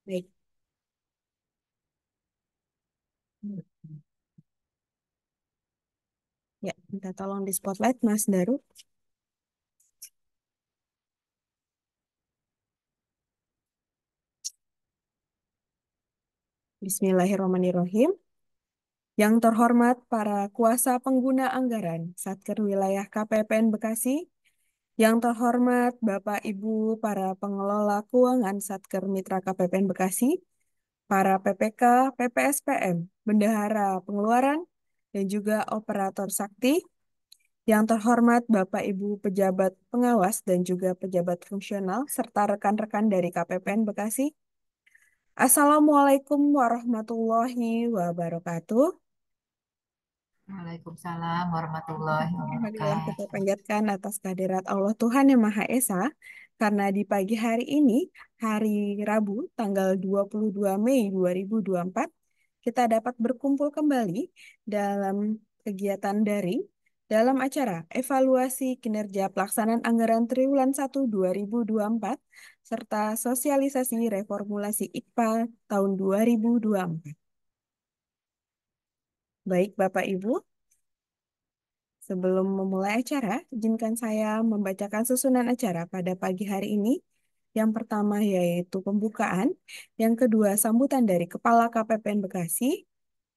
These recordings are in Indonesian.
Baik. Ya, minta tolong di spotlight Mas Daru. Bismillahirrahmanirrahim. Yang terhormat para kuasa pengguna anggaran Satker Wilayah KPPN Bekasi, yang terhormat Bapak Ibu para pengelola keuangan Satker Mitra KPPN Bekasi, para PPK, PPSPM, bendahara pengeluaran, dan juga operator sakti, yang terhormat Bapak Ibu pejabat pengawas dan juga pejabat fungsional, serta rekan-rekan dari KPPN Bekasi. Assalamualaikum warahmatullahi wabarakatuh. Waalaikumsalam warahmatullahi Marilah kita wabarakatuh. panjatkan atas kehadirat Allah Tuhan Yang Maha Esa, karena di pagi hari ini, hari Rabu, tanggal 22 Mei 2024, kita dapat berkumpul kembali dalam kegiatan daring dalam acara evaluasi kinerja pelaksanaan anggaran triwulan 1 2024 serta sosialisasi reformulasi IKPA tahun 2024. Baik, Bapak Ibu. Sebelum memulai acara, izinkan saya membacakan susunan acara pada pagi hari ini. Yang pertama yaitu pembukaan, yang kedua sambutan dari Kepala KPPN Bekasi,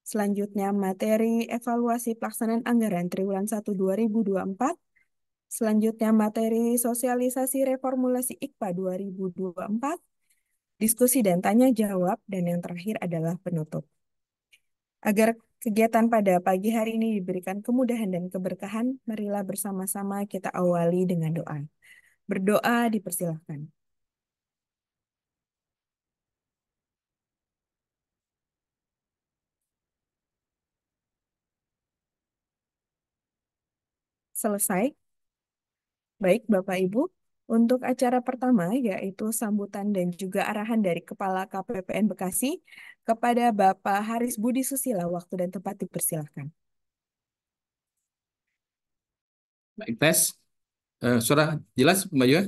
selanjutnya materi evaluasi pelaksanaan anggaran triwulan 1 2024, selanjutnya materi sosialisasi reformulasi IKPA 2024, diskusi dan tanya jawab, dan yang terakhir adalah penutup. Agar kegiatan pada pagi hari ini diberikan kemudahan dan keberkahan, marilah bersama-sama kita awali dengan doa. Berdoa dipersilahkan. Selesai. Baik, Bapak Ibu. Untuk acara pertama, yaitu sambutan dan juga arahan dari Kepala KPPN Bekasi kepada Bapak Haris Budi Susila, waktu dan tempat dipersilahkan. Baik, tes. Suara jelas, Mbak Yua?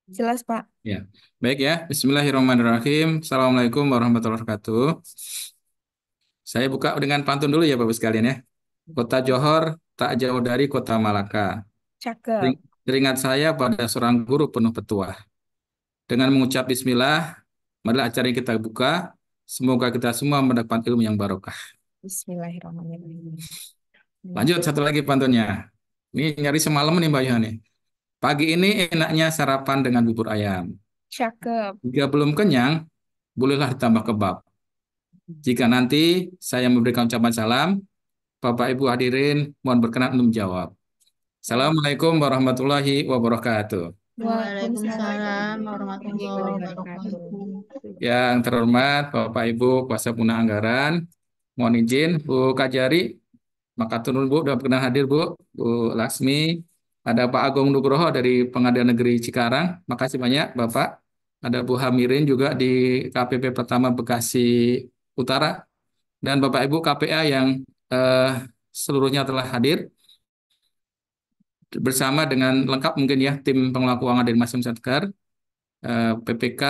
Jelas, Pak. Ya. Baik ya. Bismillahirrahmanirrahim. Assalamualaikum warahmatullahi wabarakatuh. Saya buka dengan pantun dulu ya, Bapak sekalian ya. Kota Johor tak jauh dari kota Malaka. Cakep. Teringat saya pada seorang guru penuh petuah. Dengan mengucap bismillah, marilah acara yang kita buka. Semoga kita semua mendapat ilmu yang barokah. Bismillahirrahmanirrahim. Lanjut satu lagi pantunnya. Ini nyari semalam nih Mbak Yua nih. Pagi ini enaknya sarapan dengan bubur ayam. Cakep. Jika belum kenyang, bolehlah ditambah kebab. Jika nanti saya memberikan ucapan salam, Bapak Ibu hadirin mohon berkenan untuk menjawab. Assalamualaikum warahmatullahi wabarakatuh. Waalaikumsalam Warahmatullahi warahmatullahi wabarakatuh. wabarakatuh. Yang terhormat Bapak Ibu kuasa pengguna anggaran, mohon izin Bu Kajari, maka turun Bu, sudah berkenan hadir Bu, Bu Laksmi, ada Pak Agung Nugroho dari Pengadilan Negeri Cikarang, makasih banyak Bapak. Ada Bu Hamirin juga di KPP Pertama Bekasi Utara, dan Bapak Ibu KPA yang eh, seluruhnya telah hadir bersama dengan lengkap mungkin ya tim pengelola keuangan dari masing-masing Satker, PPK,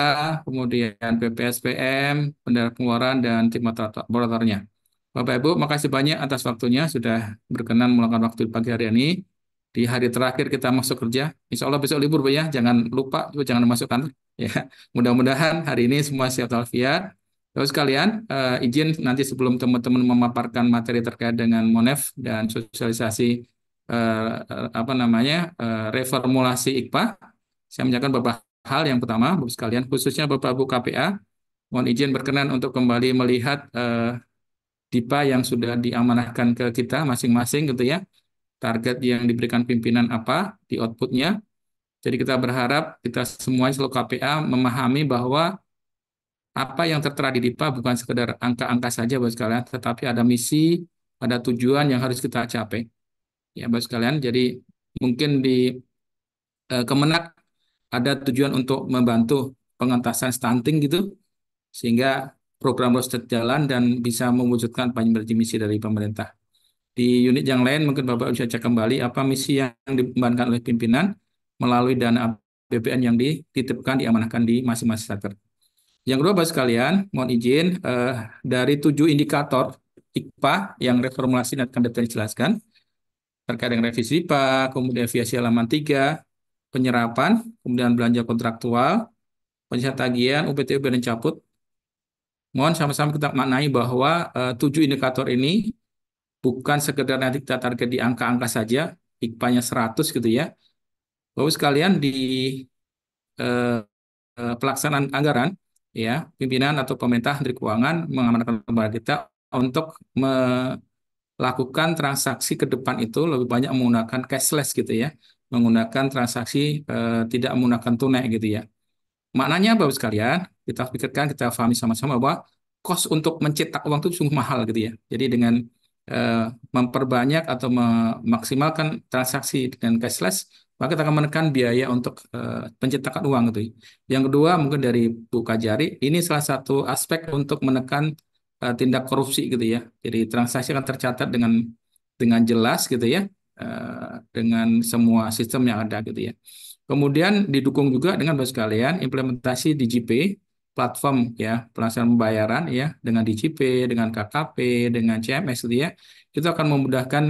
kemudian PPSPM, Bendahara Pengeluaran, dan tim operatornya. Bapak Ibu, makasih banyak atas waktunya sudah berkenan meluangkan waktu di pagi hari ini. Di hari terakhir kita masuk kerja, Insya Allah besok libur, Bu ya. Jangan lupa, jangan masuk kantor. Ya, mudah-mudahan hari ini semua sehat walafiat. Terus sekalian, izin nanti sebelum teman-teman memaparkan materi terkait dengan MONEF dan sosialisasi apa namanya reformulasi IKPA, saya menyampaikan beberapa hal. Yang pertama, Bapak sekalian, khususnya Bapak Ibu KPA, mohon izin berkenan untuk kembali melihat DIPA yang sudah diamanahkan ke kita masing-masing gitu ya. Target yang diberikan pimpinan apa di outputnya. Jadi kita berharap kita semua seluruh KPA memahami bahwa apa yang tertera di DIPA bukan sekedar angka-angka saja Bapak sekalian, tetapi ada misi, ada tujuan yang harus kita capai. Ya Bapak sekalian, jadi mungkin di Kemenak ada tujuan untuk membantu pengentasan stunting gitu, sehingga program harus jalan dan bisa mewujudkan panjang misi dari pemerintah. Di unit yang lain mungkin Bapak bisa cek kembali apa misi yang diembankan oleh pimpinan melalui dana APBN yang dititipkan, diamanahkan di masing-masing sektor. Yang kedua, Bapak sekalian, mohon izin dari 7 indikator IKPA yang reformulasi dan akan dijelaskan terkait dengan revisi IPA, kemudian evaluasi halaman 3, penyerapan, kemudian belanja kontraktual, penyelesaian tagihan, UPT dan cabut. Mohon sama-sama kita maknai bahwa 7 indikator ini bukan sekedar nanti kita target di angka-angka saja, IKPA-nya 100 gitu ya. Bapak sekalian di eh, pelaksanaan anggaran, ya pimpinan atau pemerintah Menteri Keuangan mengamanatkan kepada kita untuk melakukan transaksi ke depan itu lebih banyak menggunakan cashless gitu ya, menggunakan transaksi tidak menggunakan tunai gitu ya. Maknanya Bapak sekalian, kita pikirkan, kita pahami sama-sama bahwa cost untuk mencetak uang itu sungguh mahal gitu ya. Jadi dengan eh, memperbanyak atau memaksimalkan transaksi dengan cashless, maka kita akan menekan biaya untuk pencetakan uang gitu. Yang kedua, mungkin dari Bu Kajari, ini salah satu aspek untuk menekan tindak korupsi gitu ya. Jadi transaksi akan tercatat dengan jelas gitu ya, dengan semua sistem yang ada gitu ya. Kemudian didukung juga dengan Bapak sekalian implementasi DigiPay, platform ya pelaksanaan pembayaran ya dengan DigiPay, dengan KKP, dengan CMS gitu ya. Itu akan memudahkan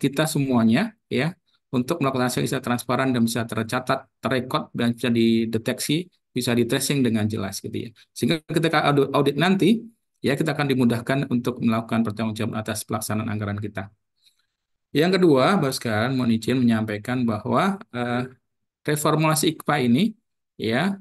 kita semuanya ya untuk melakukan transaksi secara transparan dan bisa tercatat, terrekod dan bisa dideteksi, bisa di tracing dengan jelas gitu ya. Sehingga ketika audit nanti ya kita akan dimudahkan untuk melakukan pertanggungjawaban atas pelaksanaan anggaran kita. Yang kedua, Bapak sekalian, mohon izin menyampaikan bahwa reformulasi IKPA ini ya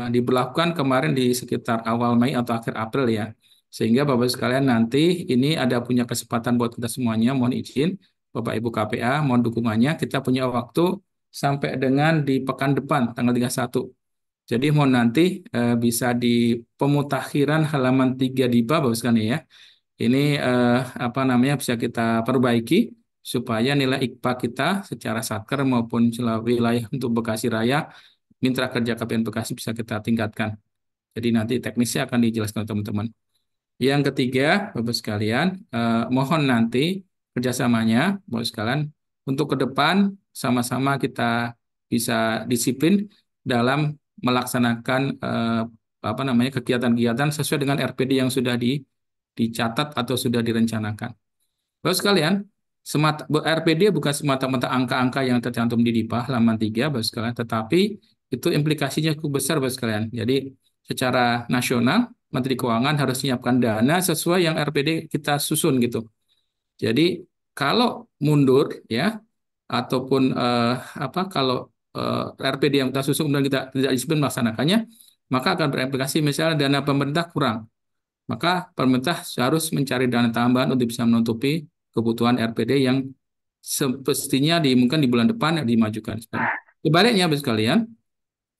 diberlakukan kemarin di sekitar awal Mei atau akhir April ya. Sehingga Bapak sekalian nanti ini ada punya kesempatan buat kita semuanya, mohon izin Bapak Ibu KPA, mohon dukungannya. Kita punya waktu sampai dengan di pekan depan tanggal 31. Jadi mohon nanti bisa di pemutakhiran halaman 3 DIPA Bapak sekalian ya. Ini apa namanya bisa kita perbaiki supaya nilai IKPA kita secara satker maupun wilayah untuk Bekasi Raya, Mitra Kerja KPN Bekasi bisa kita tingkatkan. Jadi nanti teknisnya akan dijelaskan teman-teman. Yang ketiga, Bapak sekalian, mohon nanti kerjasamanya, Bapak sekalian, untuk ke depan sama-sama kita bisa disiplin dalam melaksanakan apa namanya kegiatan-kegiatan sesuai dengan RPD yang sudah dicatat atau sudah direncanakan. Bapak sekalian, RPD bukan semata-mata angka-angka yang tercantum di DIPA halaman 3, Bapak sekalian, tetapi itu implikasinya cukup besar, Bapak sekalian. Jadi secara nasional, Menteri Keuangan harus menyiapkan dana sesuai yang RPD kita susun gitu. Jadi kalau mundur ya ataupun apa kalau RPD yang kita susun kemudian kita tidak disiplin melaksanakannya, maka akan berimplikasi misalnya dana pemerintah kurang. Maka pemerintah harus mencari dana tambahan untuk bisa menutupi kebutuhan RPD yang semestinya mungkin di bulan depan dimajukan. Sebaliknya, Bapak sekalian,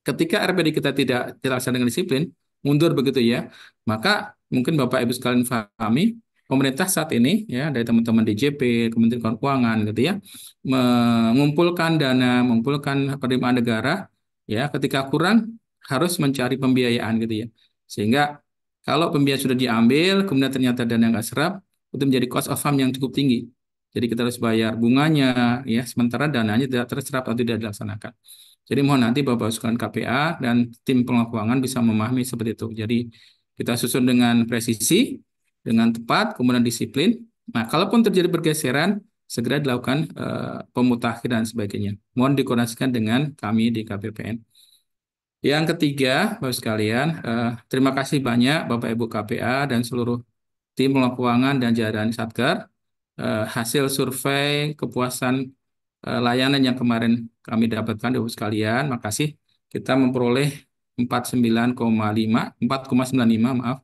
ketika RPD kita tidak dilaksanakan dengan disiplin, mundur begitu ya, maka mungkin Bapak Ibu sekalian pahami, pemerintah saat ini ya dari teman-teman DJP, Kementerian Keuangan gitu ya, mengumpulkan dana, mengumpulkan penerimaan negara ya, ketika kurang harus mencari pembiayaan gitu ya. Sehingga kalau pembiayaan sudah diambil, kemudian ternyata dana nggak serap, itu menjadi cost of fund yang cukup tinggi. Jadi kita harus bayar bunganya ya, sementara dananya tidak terserap atau tidak dilaksanakan. Jadi mohon nanti Bapak sekalian KPA dan tim pengelola keuangan bisa memahami seperti itu. Jadi kita susun dengan presisi, dengan tepat, kemudian disiplin. Nah, kalaupun terjadi pergeseran, segera dilakukan pemutakhiran dan sebagainya. Mohon dikoordinasikan dengan kami di KPPN. Yang ketiga, Bapak sekalian, terima kasih banyak Bapak Ibu KPA dan seluruh tim pengelola keuangan dan jajaran Satker. Hasil survei kepuasan layanan yang kemarin kami dapatkan Bapak sekalian, makasih. Kita memperoleh 49,5, 4,95 maaf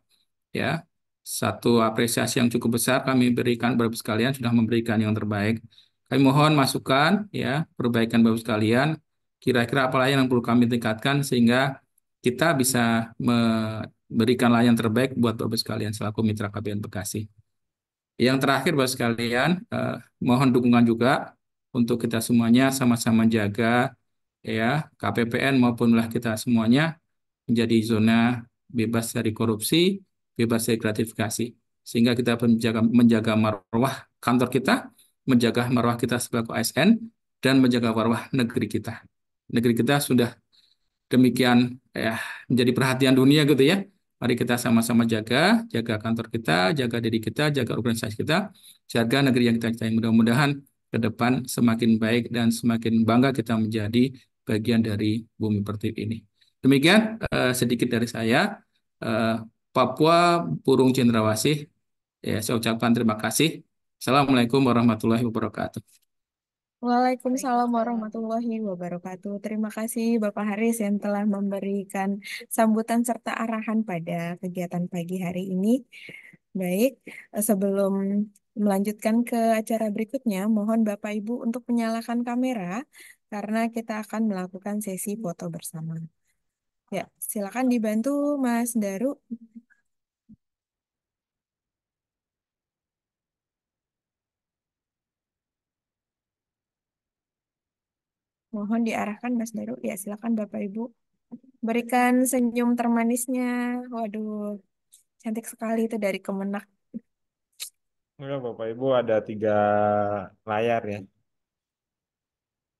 ya. Satu apresiasi yang cukup besar kami berikan Bapak sekalian sudah memberikan yang terbaik. Kami mohon masukan ya, perbaikan Bapak sekalian. Kira-kira apa layanan yang perlu kami tingkatkan sehingga kita bisa memberikan layanan terbaik buat Bapak sekalian selaku mitra KPN Bekasi. Yang terakhir, Bapak sekalian, mohon dukungan juga untuk kita semuanya sama-sama jaga ya KPPN maupun kita semuanya menjadi zona bebas dari korupsi, bebas dari gratifikasi, sehingga kita menjaga marwah kantor kita, menjaga marwah kita sebagai ASN, dan menjaga marwah negeri kita. Negeri kita sudah demikian ya menjadi perhatian dunia gitu ya. Mari kita sama-sama jaga kantor kita, jaga diri kita, jaga organisasi kita, jaga negeri yang kita cintai. Mudah-mudahan ke depan semakin baik dan semakin bangga kita menjadi bagian dari bumi pertiwi ini. Demikian sedikit dari saya. Eh, Papua Burung Cendrawasih. Ya, saya ucapkan terima kasih. Assalamualaikum warahmatullahi wabarakatuh. Waalaikumsalam Waalaikumsalam. warahmatullahi wabarakatuh. Terima kasih Bapak Haris yang telah memberikan sambutan serta arahan pada kegiatan pagi hari ini. Baik, sebelum melanjutkan ke acara berikutnya, mohon Bapak Ibu untuk menyalakan kamera karena kita akan melakukan sesi foto bersama. Ya, silakan dibantu Mas Daru. Mohon diarahkan Mas Daru. Ya, silakan Bapak Ibu. Berikan senyum termanisnya. Waduh, cantik sekali itu dari Kemenak. Enggak, Bapak Ibu ada 3 layar ya.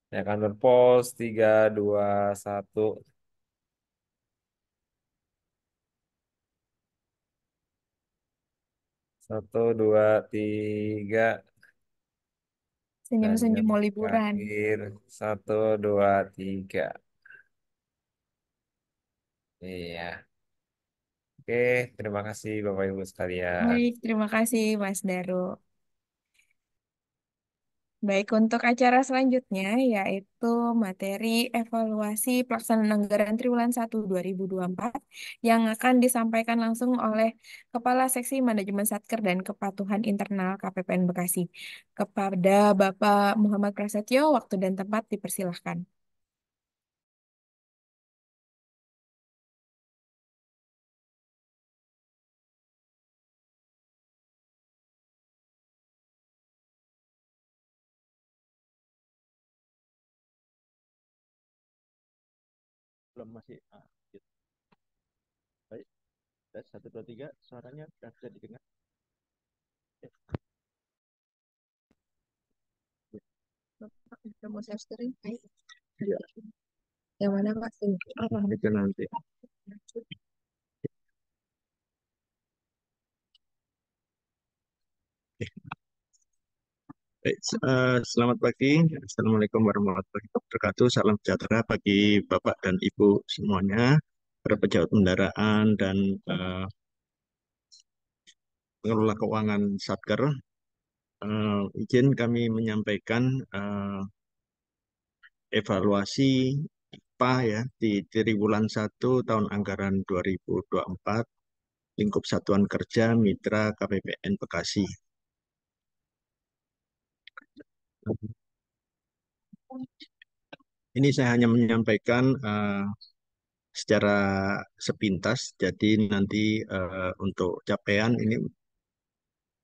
Ya kantor pos 321. 1, 2, 3. Dan Senyum-senyum yang mau liburan. terakhir 1, 2, 3. Iya. Oke, terima kasih Bapak Ibu sekalian. Baik, terima kasih Mas Daru. Baik, untuk acara selanjutnya yaitu materi evaluasi pelaksanaan anggaran Triwulan 1 2024 yang akan disampaikan langsung oleh Kepala Seksi Manajemen Satker dan Kepatuhan Internal KPPN Bekasi. Kepada Bapak Muhammad Prasetyo, waktu dan tempat dipersilahkan. Belum masih gitu. Baik, tes 1, 2, 3 suaranya sudah bisa didengar. Ya. Bapak mau share screen? Ya. Yang mana Pak? Itu nanti. Baik, selamat pagi. Assalamualaikum warahmatullahi wabarakatuh. Salam sejahtera bagi Bapak dan Ibu semuanya, para pejabat kendaraan dan pengelola keuangan Satker. Izin kami menyampaikan evaluasi IPA ya di Triwulan 1 tahun anggaran 2024 lingkup Satuan Kerja Mitra KPPN Bekasi. Ini saya hanya menyampaikan secara sepintas, jadi nanti untuk capaian ini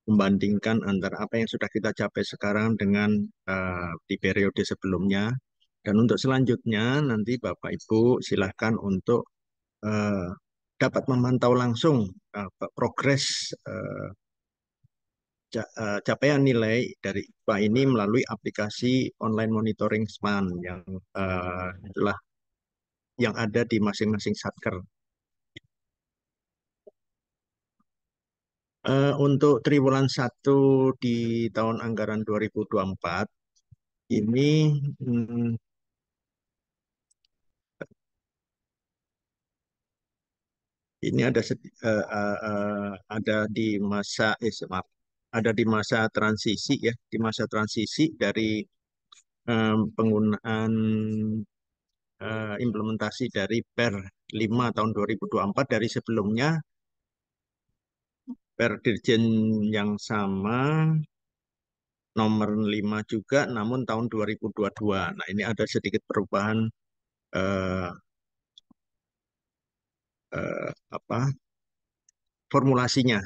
membandingkan antara apa yang sudah kita capai sekarang dengan di periode sebelumnya. Dan untuk selanjutnya nanti Bapak Ibu silahkan untuk eh, dapat memantau langsung progres capaian nilai dari IPA ini melalui aplikasi online monitoring SMAN itulah yang ada di masing-masing satker. Untuk triwulan 1 di tahun anggaran 2024 ini ini ada di maaf, ada di masa transisi ya, di masa transisi dari penggunaan implementasi dari Per 5 tahun 2024 dari sebelumnya Per Dirjen yang sama nomor 5 juga namun tahun 2022. Nah, ini ada sedikit perubahan eh, apa formulasinya.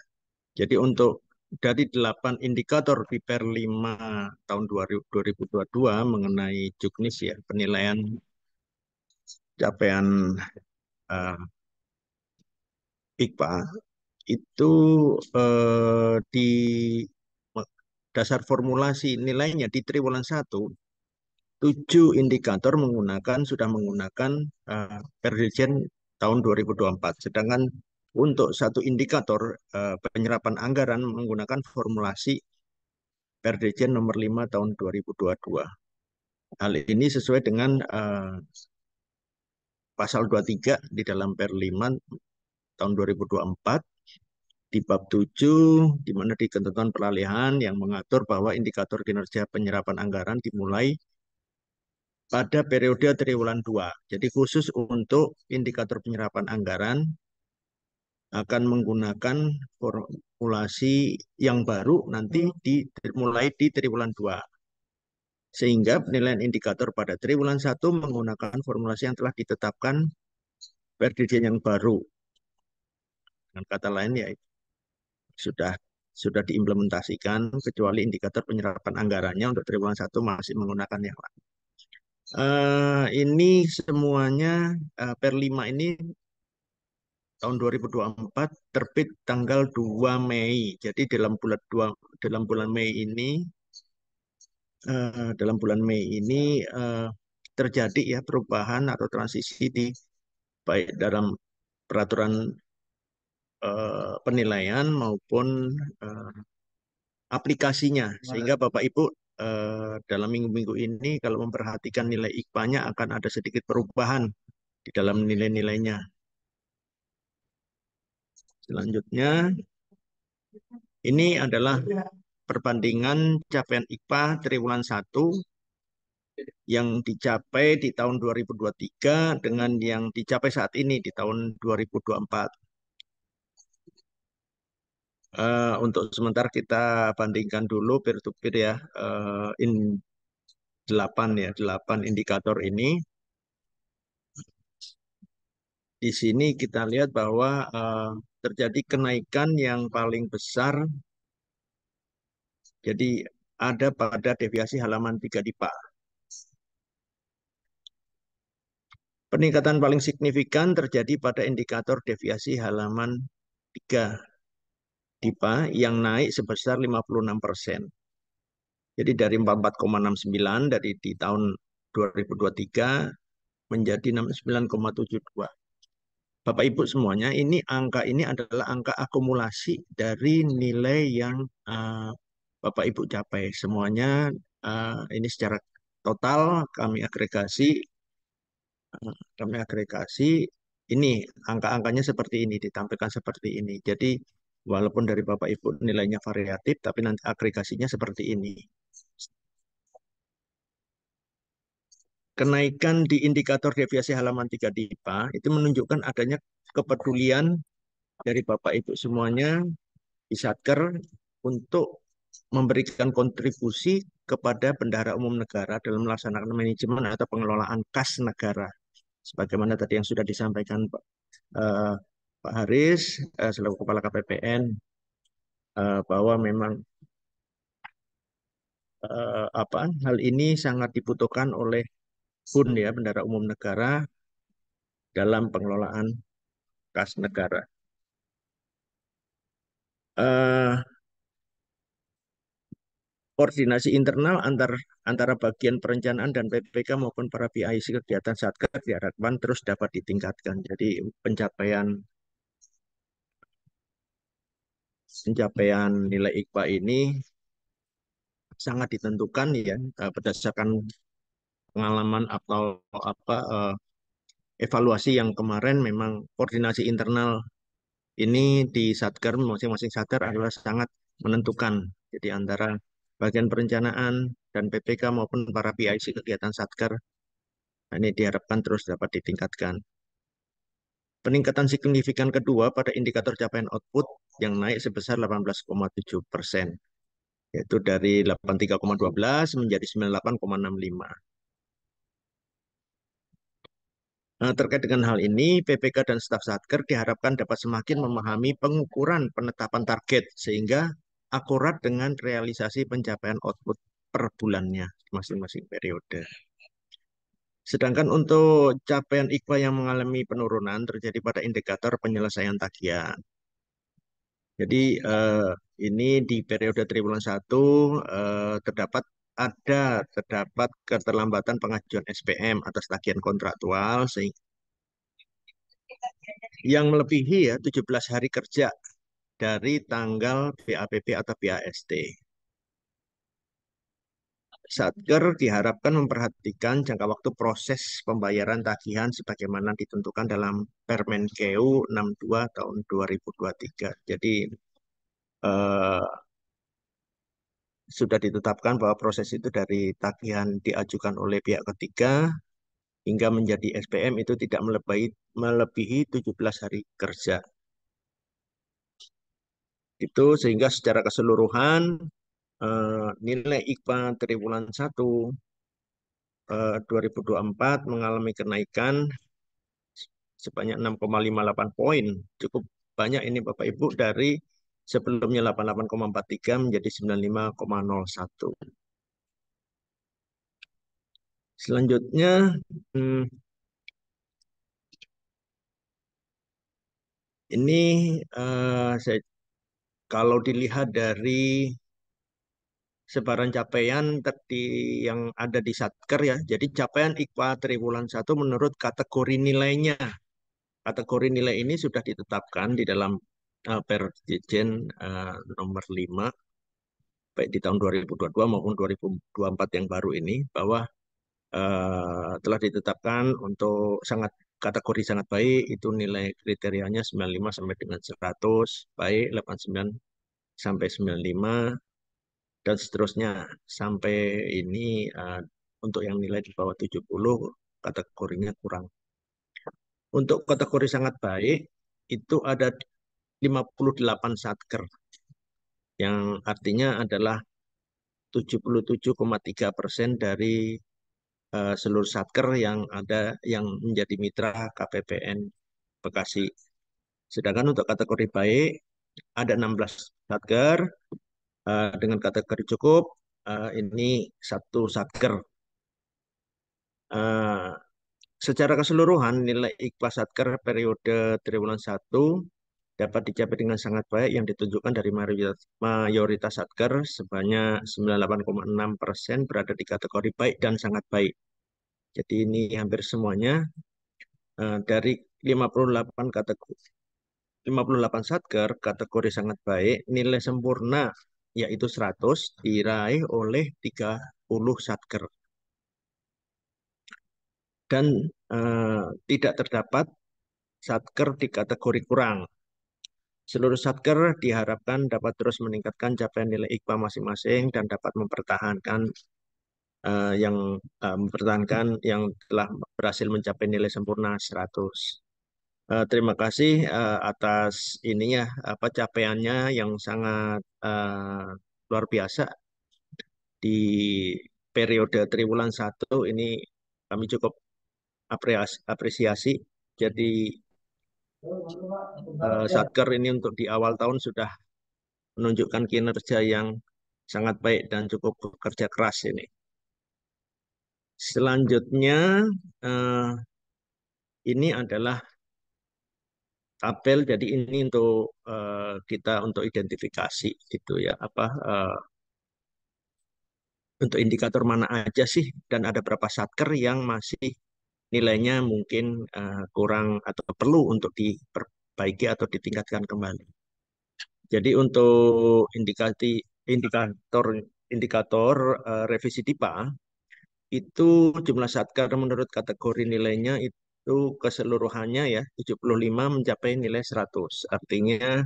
Jadi untuk dari 8 indikator di Per 5 tahun 2022 mengenai juknis ya, penilaian capaian eh, IKPA itu di dasar formulasi nilainya di triwulan 1 7 indikator sudah menggunakan Perdirjen tahun 2024. Sedangkan untuk satu indikator penyerapan anggaran menggunakan formulasi Perdirjen nomor 5 tahun 2022. Hal ini sesuai dengan pasal 23 di dalam Per 5 tahun 2024 di bab 7 di mana di ketentuan peralihan yang mengatur bahwa indikator kinerja penyerapan anggaran dimulai pada periode triwulan 2. Jadi khusus untuk indikator penyerapan anggaran akan menggunakan formulasi yang baru nanti mulai di triwulan 2. Sehingga penilaian indikator pada triwulan 1 menggunakan formulasi yang telah ditetapkan Perdirjen yang baru. Dengan kata lain ya sudah sudah diimplementasikan kecuali indikator penyerapan anggarannya untuk triwulan 1 masih menggunakan yang lain. Ini semuanya Per 5 ini tahun 2024 terbit tanggal 2 Mei. Jadi dalam bulan Mei ini terjadi ya perubahan atau transisi di baik dalam peraturan penilaian maupun aplikasinya, sehingga Bapak Ibu dalam minggu-minggu ini kalau memperhatikan nilai IKPA-nya akan ada sedikit perubahan di dalam nilai-nilainya. Selanjutnya, ini adalah perbandingan capaian IKPA triwulan 1 yang dicapai di tahun 2023 dengan yang dicapai saat ini di tahun 2024. Untuk sementara kita bandingkan dulu peer-to-peer ya, 8 indikator ini. Di sini kita lihat bahwa terjadi kenaikan yang paling besar. Jadi ada pada deviasi halaman 3 DIPA. Peningkatan paling signifikan terjadi pada indikator deviasi halaman 3 DIPA yang naik sebesar 56%. Jadi dari 44,69 dari di tahun 2023 menjadi 69,72. Bapak Ibu semuanya, angka ini adalah angka akumulasi dari nilai yang Bapak Ibu capai. Semuanya ini secara total kami agregasi ini angka-angkanya seperti ini, ditampilkan seperti ini. Jadi walaupun dari Bapak Ibu nilainya variatif, tapi nanti agregasinya seperti ini. Kenaikan di indikator deviasi halaman 3 DIPA itu menunjukkan adanya kepedulian dari Bapak Ibu semuanya di Satker untuk memberikan kontribusi kepada bendahara umum negara dalam melaksanakan manajemen atau pengelolaan kas negara. Sebagaimana tadi yang sudah disampaikan Pak Haris selaku Kepala KPPN bahwa memang hal ini sangat dibutuhkan oleh BUN ya, Bendahara Umum Negara dalam pengelolaan kas negara. Koordinasi internal antara bagian perencanaan dan PPK maupun para PIC kegiatan Satker diharapkan terus dapat ditingkatkan. Jadi pencapaian nilai IKPA ini sangat ditentukan ya berdasarkan pengalaman atau evaluasi yang kemarin. Memang koordinasi internal ini di Satker masing-masing Satker adalah sangat menentukan. Jadi antara bagian perencanaan dan PPK maupun para PIC kegiatan Satker ini diharapkan terus dapat ditingkatkan. Peningkatan signifikan kedua pada indikator capaian output yang naik sebesar 18,7%, yaitu dari 83,12 menjadi 98,65. Terkait dengan hal ini, PPK dan staf Satker diharapkan dapat semakin memahami pengukuran penetapan target sehingga akurat dengan realisasi pencapaian output per bulannya masing-masing periode. Sedangkan untuk capaian IKPA yang mengalami penurunan terjadi pada indikator penyelesaian tagihan. Jadi ini di periode triwulan 1 terdapat keterlambatan pengajuan SPM atas tagihan kontraktual yang melebihi ya 17 hari kerja dari tanggal BAPB atau BAST. Satker diharapkan memperhatikan jangka waktu proses pembayaran tagihan sebagaimana ditentukan dalam Permenkeu 62 tahun 2023. Jadi eh, sudah ditetapkan bahwa proses itu dari tagihan diajukan oleh pihak ketiga hingga menjadi SPM itu tidak melebihi 17 hari kerja. Itu sehingga secara keseluruhan nilai IKPA triwulan 1 2024 mengalami kenaikan sebanyak 6,58 poin. Cukup banyak ini Bapak Ibu dari sebelumnya 88,43 menjadi 95,01. Selanjutnya hmm, ini kalau dilihat dari sebaran capaian yang ada di Satker ya. Jadi capaian IKPA triwulan 1 menurut kategori nilainya. Kategori nilai ini sudah ditetapkan di dalam Perdirjen nomor 5 baik di tahun 2022 maupun 2024 yang baru ini bahwa telah ditetapkan untuk kategori sangat baik itu nilai kriterianya 95 sampai dengan 100, baik 89 sampai 95 dan seterusnya sampai ini untuk yang nilai di bawah 70 kategorinya kurang. Untuk kategori sangat baik itu ada 58 satker yang artinya adalah 77,3% dari seluruh satker yang ada yang menjadi mitra KPPN Bekasi. Sedangkan untuk kategori baik ada 16 satker dengan kategori cukup ini satu satker. Secara keseluruhan nilai IKPA Satker periode triwulan 1 dapat dicapai dengan sangat baik yang ditunjukkan dari mayoritas Satker sebanyak 98,6% berada di kategori baik dan sangat baik. Jadi ini hampir semuanya dari 58 Satker kategori sangat baik, nilai sempurna yaitu 100 diraih oleh 30 Satker. Dan tidak terdapat satker di kategori kurang. Seluruh satker diharapkan dapat terus meningkatkan capaian nilai IKPA masing-masing dan dapat mempertahankan yang telah berhasil mencapai nilai sempurna 100. Terima kasih atas ininya capaiannya yang sangat luar biasa di periode triwulan 1 ini kami cukup apresiasi. Jadi Satker ini untuk di awal tahun sudah menunjukkan kinerja yang sangat baik dan cukup bekerja keras ini. Selanjutnya ini adalah tabel. Jadi ini untuk kita untuk identifikasi gitu ya untuk indikator mana aja sih dan ada berapa satker yang masih nilainya mungkin kurang atau perlu untuk diperbaiki atau ditingkatkan kembali. Jadi untuk indikator revisi DIPA itu jumlah satker menurut kategori nilainya itu keseluruhannya ya 75 mencapai nilai 100. Artinya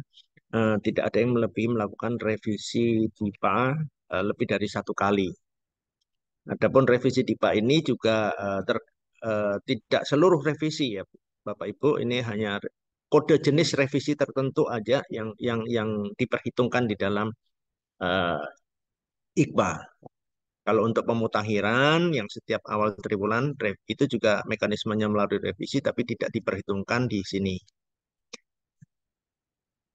tidak ada yang melakukan revisi DIPA lebih dari satu kali. Adapun revisi DIPA ini juga tidak seluruh revisi ya Bapak Ibu, ini hanya kode jenis revisi tertentu aja yang diperhitungkan di dalam IKPA. Kalau untuk pemutakhiran yang setiap awal triwulan itu juga mekanismenya melalui revisi tapi tidak diperhitungkan di sini.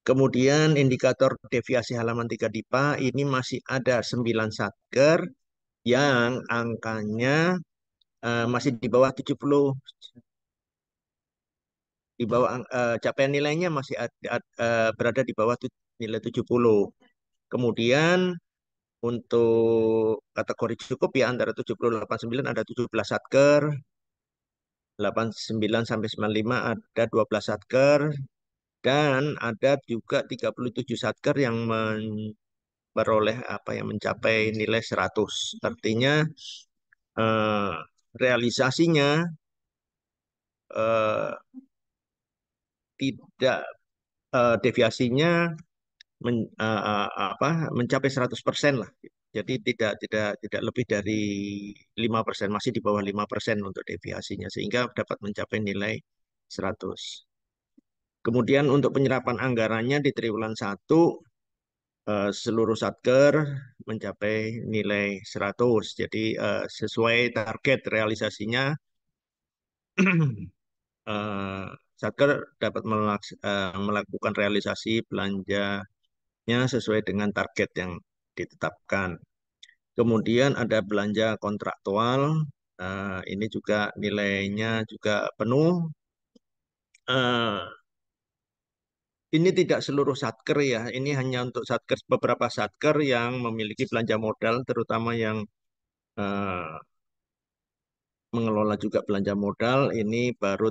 Kemudian indikator deviasi halaman 3 DIPA ini masih ada 9 satker yang angkanya masih di bawah 70, di bawah capaian nilainya masih berada di bawah nilai 70. Kemudian untuk kategori cukup ya antara 70 dan 89 ada 17 satker. 89 sampai 95 ada 12 satker, dan ada juga 37 satker yang memperoleh mencapai nilai 100. Artinya eh, realisasinya eh, tidak deviasinya mencapai 100% lah. Jadi tidak lebih dari 5%, masih di bawah 5% untuk deviasinya, sehingga dapat mencapai nilai 100. Kemudian untuk penyerapan anggarannya di triwulan 1 seluruh satker mencapai nilai 100. Jadi sesuai target realisasinya eh, satker dapat melakukan realisasi belanjanya sesuai dengan target yang ditetapkan. Kemudian ada belanja kontraktual, ini juga nilainya juga penuh. Eh, ini tidak seluruh satker ya, ini hanya untuk satker, beberapa satker yang memiliki belanja modal, terutama yang eh, mengelola juga belanja modal. Ini baru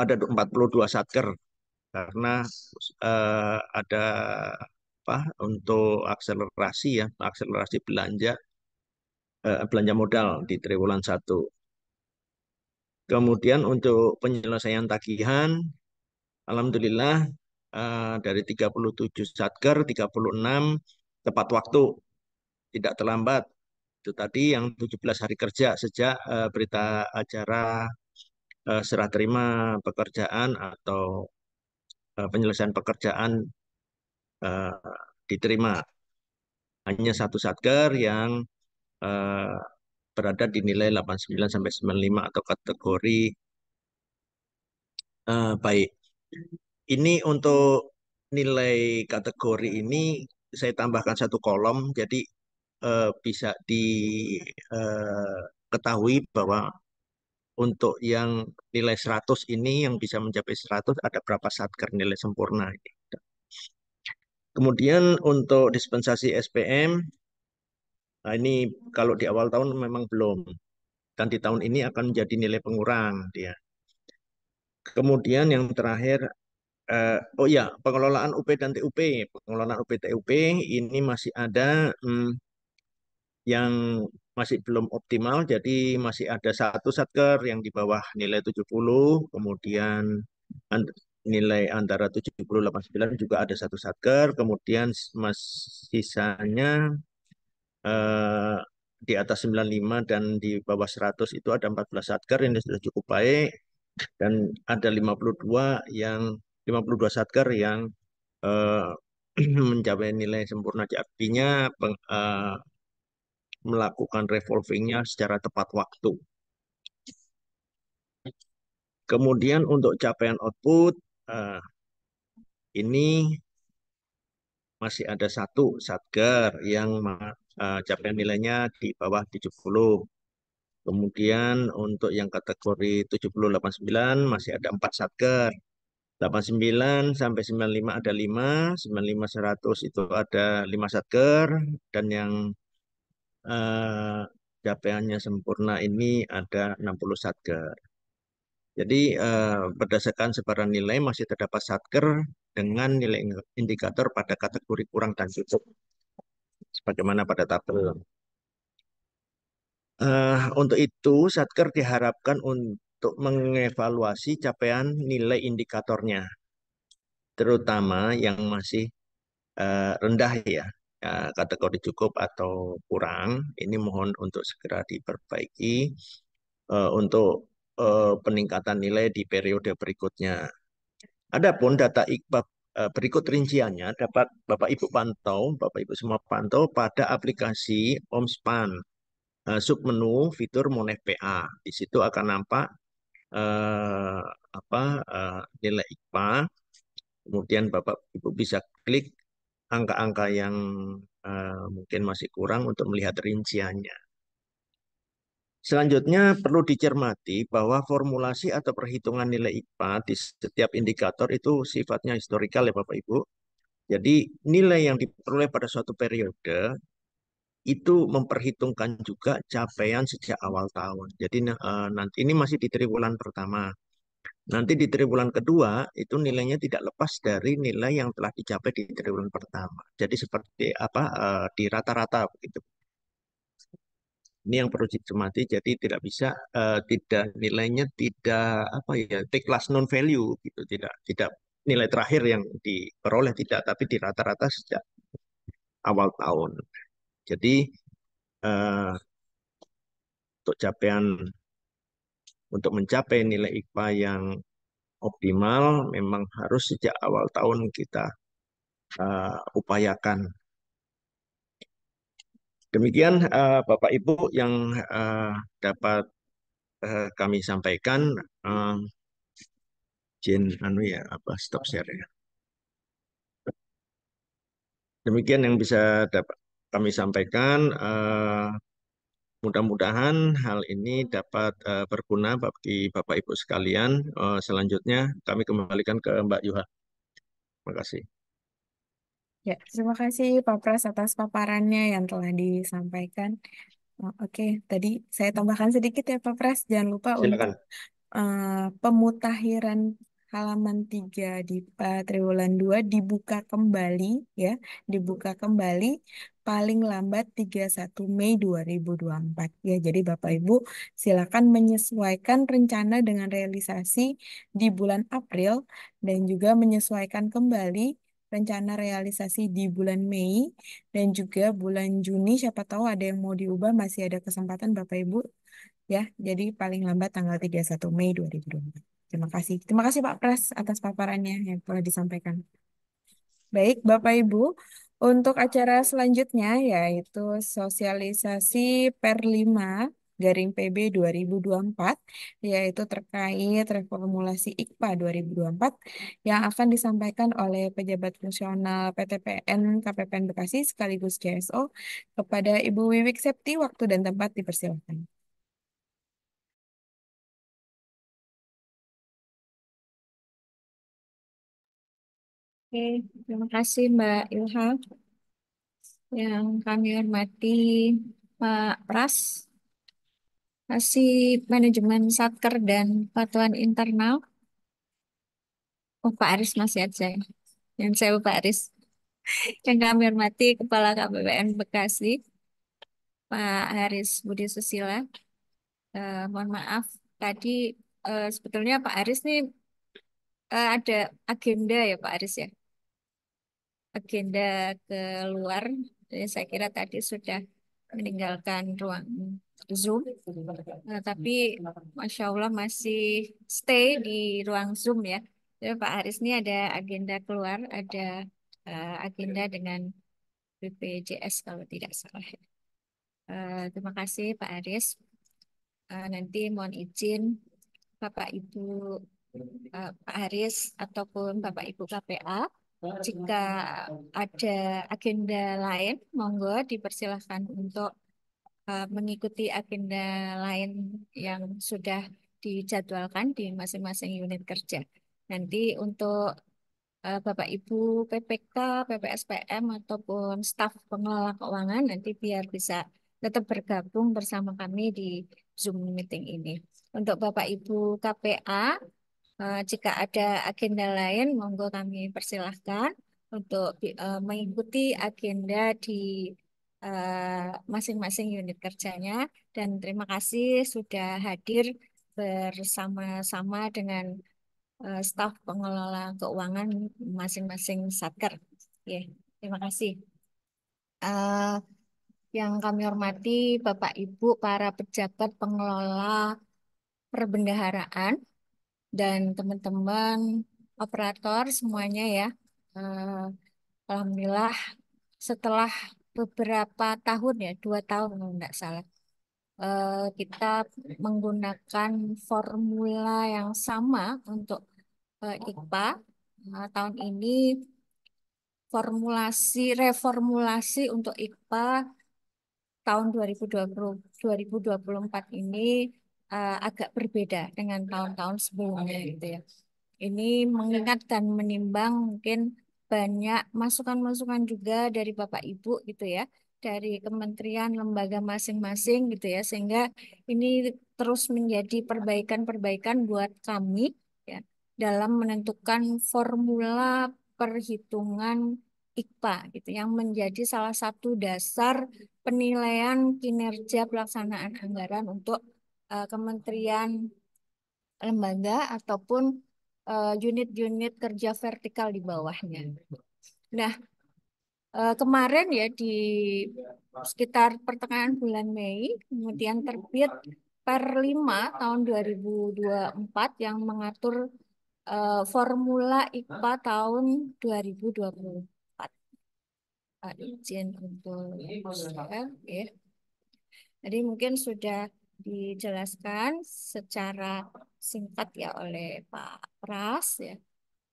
ada 42 satker, karena ada untuk akselerasi belanja modal di triwulan 1. Kemudian untuk penyelesaian tagihan, alhamdulillah dari 37 satker, 36 tepat waktu, tidak terlambat. Itu tadi yang 17 hari kerja sejak berita acara serah terima pekerjaan atau penyelesaian pekerjaan eh, diterima. Hanya satu satker yang eh, berada di nilai 89 sampai 95 atau kategori baik. Ini untuk nilai kategori ini saya tambahkan satu kolom, jadi bisa diketahui bahwa untuk yang nilai 100 ini, yang bisa mencapai 100, ada berapa satker nilai sempurna ini. Kemudian untuk dispensasi SPM, nah ini kalau di awal tahun memang belum, dan di tahun ini akan menjadi nilai pengurang dia. Kemudian yang terakhir, oh ya, pengelolaan UP dan TUP. Pengelolaan UP TUP ini masih ada yang masih belum optimal, jadi masih ada satu satker yang di bawah nilai 70, kemudian nilai antara 70 89 juga ada satu satker, kemudian sisanya eh, di atas 95 dan di bawah 100 itu ada 14 satker, ini sudah cukup baik, dan ada 52 satker yang eh, mencapai nilai sempurna, artinya melakukan revolvingnya secara tepat waktu. Kemudian untuk capaian output, ini masih ada satu satker yang capaian nilainya di bawah 70. Kemudian untuk yang kategori 70 89 masih ada 4 satker. 89 sampai 95 ada 5, 95 100 itu ada 5 satker, dan yang eh, capaiannya sempurna ini ada 60 satker. Jadi berdasarkan sebaran nilai masih terdapat satker dengan nilai indikator pada kategori kurang dan cukup, sebagaimana pada tabel. Untuk itu, satker diharapkan untuk mengevaluasi capaian nilai indikatornya, terutama yang masih rendah ya, kategori cukup atau kurang. Ini mohon untuk segera diperbaiki untuk peningkatan nilai di periode berikutnya. Adapun data IKBA berikut rinciannya dapat Bapak Ibu pantau, Bapak Ibu semua pantau pada aplikasi OMSPAN, submenu fitur Monef PA. Di situ akan nampak eh, nilai IKPA. Kemudian Bapak Ibu bisa klik angka-angka yang mungkin masih kurang untuk melihat rinciannya. Selanjutnya perlu dicermati bahwa formulasi atau perhitungan nilai IKPA di setiap indikator itu sifatnya historikal ya Bapak Ibu. Jadi nilai yang diperoleh pada suatu periode itu memperhitungkan juga capaian sejak awal tahun. Jadi nanti ini masih di triwulan pertama. Nanti di triwulan kedua itu nilainya tidak lepas dari nilai yang telah dicapai di triwulan pertama. Jadi seperti apa di rata-rata begitu. Ini yang perlu dicermati. Jadi tidak bisa tidak nilainya tidak apa ya take last non value gitu. Tidak nilai terakhir yang diperoleh tidak, tapi di rata-rata sejak awal tahun. Jadi eh, untuk capaian untuk mencapai nilai IPA yang optimal memang harus sejak awal tahun kita upayakan. Demikian Bapak Ibu yang dapat kami sampaikan. Eh, Jin anu ya apa stop share ya. Demikian yang bisa dapat kami sampaikan. Mudah-mudahan hal ini dapat berguna bagi Bapak Ibu sekalian. Selanjutnya kami kembalikan ke Mbak Yuha. Terima kasih. Ya, terima kasih Pak Pras atas paparannya yang telah disampaikan. Oh, oke, tadi saya tambahkan sedikit ya Pak Pras. Jangan lupa untuk Silakan. pemutakhiran halaman 3 di triwulan 2 dibuka kembali ya, dibuka kembali paling lambat 31 Mei 2024 ya. Jadi Bapak Ibu silakan menyesuaikan rencana dengan realisasi di bulan April dan juga menyesuaikan kembali rencana realisasi di bulan Mei dan juga bulan Juni. Siapa tahu ada yang mau diubah, masih ada kesempatan Bapak Ibu ya. Jadi paling lambat tanggal 31 Mei 2024. Terima kasih. Terima kasih Pak Pras atas paparannya yang telah disampaikan. Baik, Bapak Ibu, untuk acara selanjutnya yaitu sosialisasi Per 5 garing PB 2024, yaitu terkait reformulasi IKPA 2024 yang akan disampaikan oleh pejabat fungsional PTPN KPPN Bekasi sekaligus CSO kepada Ibu Wiwik Septi. Waktu dan tempat dipersilakan. Oke, terima kasih Mbak Ilham. Yang kami hormati Pak Pras, kasih manajemen satker dan patuan internal. Oh, Pak Aris masih ada. Yang saya Pak Aris. Yang kami hormati Kepala KPPN Bekasi, Pak Haris Budi Susila. Mohon maaf, tadi sebetulnya Pak Aris nih ada agenda ya Pak Aris ya. Agenda keluar. Jadi saya kira tadi sudah meninggalkan ruang Zoom. Tapi Masya Allah masih stay di ruang Zoom ya. Jadi Pak Haris ini ada agenda keluar, ada agenda dengan BPJS kalau tidak salah. Terima kasih Pak Haris. Nanti mohon izin Bapak Ibu Pak Haris ataupun Bapak Ibu KPA, jika ada agenda lain, monggo dipersilahkan untuk mengikuti agenda lain yang sudah dijadwalkan di masing-masing unit kerja. Nanti untuk Bapak Ibu PPK, PPSPM ataupun staf pengelola keuangan nanti biar bisa tetap bergabung bersama kami di Zoom meeting ini. Untuk Bapak Ibu KPA, jika ada agenda lain, monggo kami persilahkan untuk mengikuti agenda di masing-masing unit kerjanya. Dan terima kasih sudah hadir bersama-sama dengan staf pengelola keuangan masing-masing satker. Ya, terima kasih. Eh, yang kami hormati Bapak Ibu para pejabat pengelola perbendaharaan dan teman-teman operator semuanya ya. Eh, Alhamdulillah setelah beberapa tahun ya, 2 tahun kalau tidak salah, kita menggunakan formula yang sama untuk IKPA. Tahun ini reformulasi untuk IKPA tahun 2024 ini agak berbeda dengan tahun-tahun sebelumnya gitu ya. Ini mengingat dan menimbang mungkin banyak masukan-masukan juga dari Bapak Ibu gitu ya. dari kementerian lembaga masing-masing gitu ya, sehingga ini terus menjadi perbaikan-perbaikan buat kami ya dalam menentukan formula perhitungan IKPA gitu yang menjadi salah satu dasar penilaian kinerja pelaksanaan anggaran untuk kementerian lembaga ataupun unit-unit kerja vertikal di bawahnya. Nah, kemarin ya di sekitar pertengahan bulan Mei, kemudian terbit Per 5 tahun 2024 yang mengatur formula IKPA tahun 2024. Izin untuk share, ya. Jadi mungkin sudah dijelaskan secara singkat ya oleh Pak Pras ya.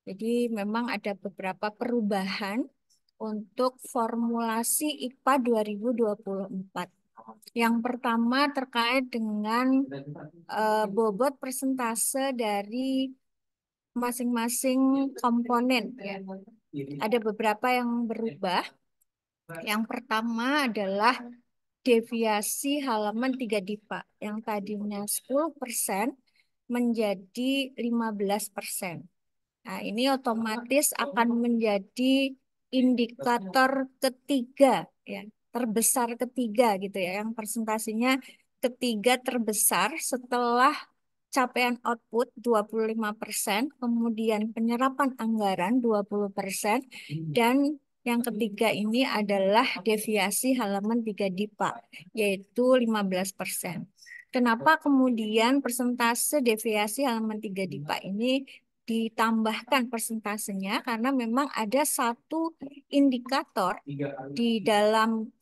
Jadi memang ada beberapa perubahan untuk formulasi IKPA 2024. Yang pertama terkait dengan bobot persentase dari masing-masing komponen ya. Ada beberapa yang berubah. Yang pertama adalah deviasi halaman 3 DIPA yang tadinya 10% menjadi 15%. Nah, ini otomatis akan menjadi indikator ketiga ya, terbesar ketiga gitu ya, yang persentasenya ketiga terbesar setelah capaian output 25%, kemudian penyerapan anggaran 20%, dan yang ketiga ini adalah deviasi halaman 3 DIPA, yaitu 15%. Kenapa kemudian persentase deviasi halaman 3 DIPA ini ditambahkan persentasenya? Karena memang ada satu indikator di dalam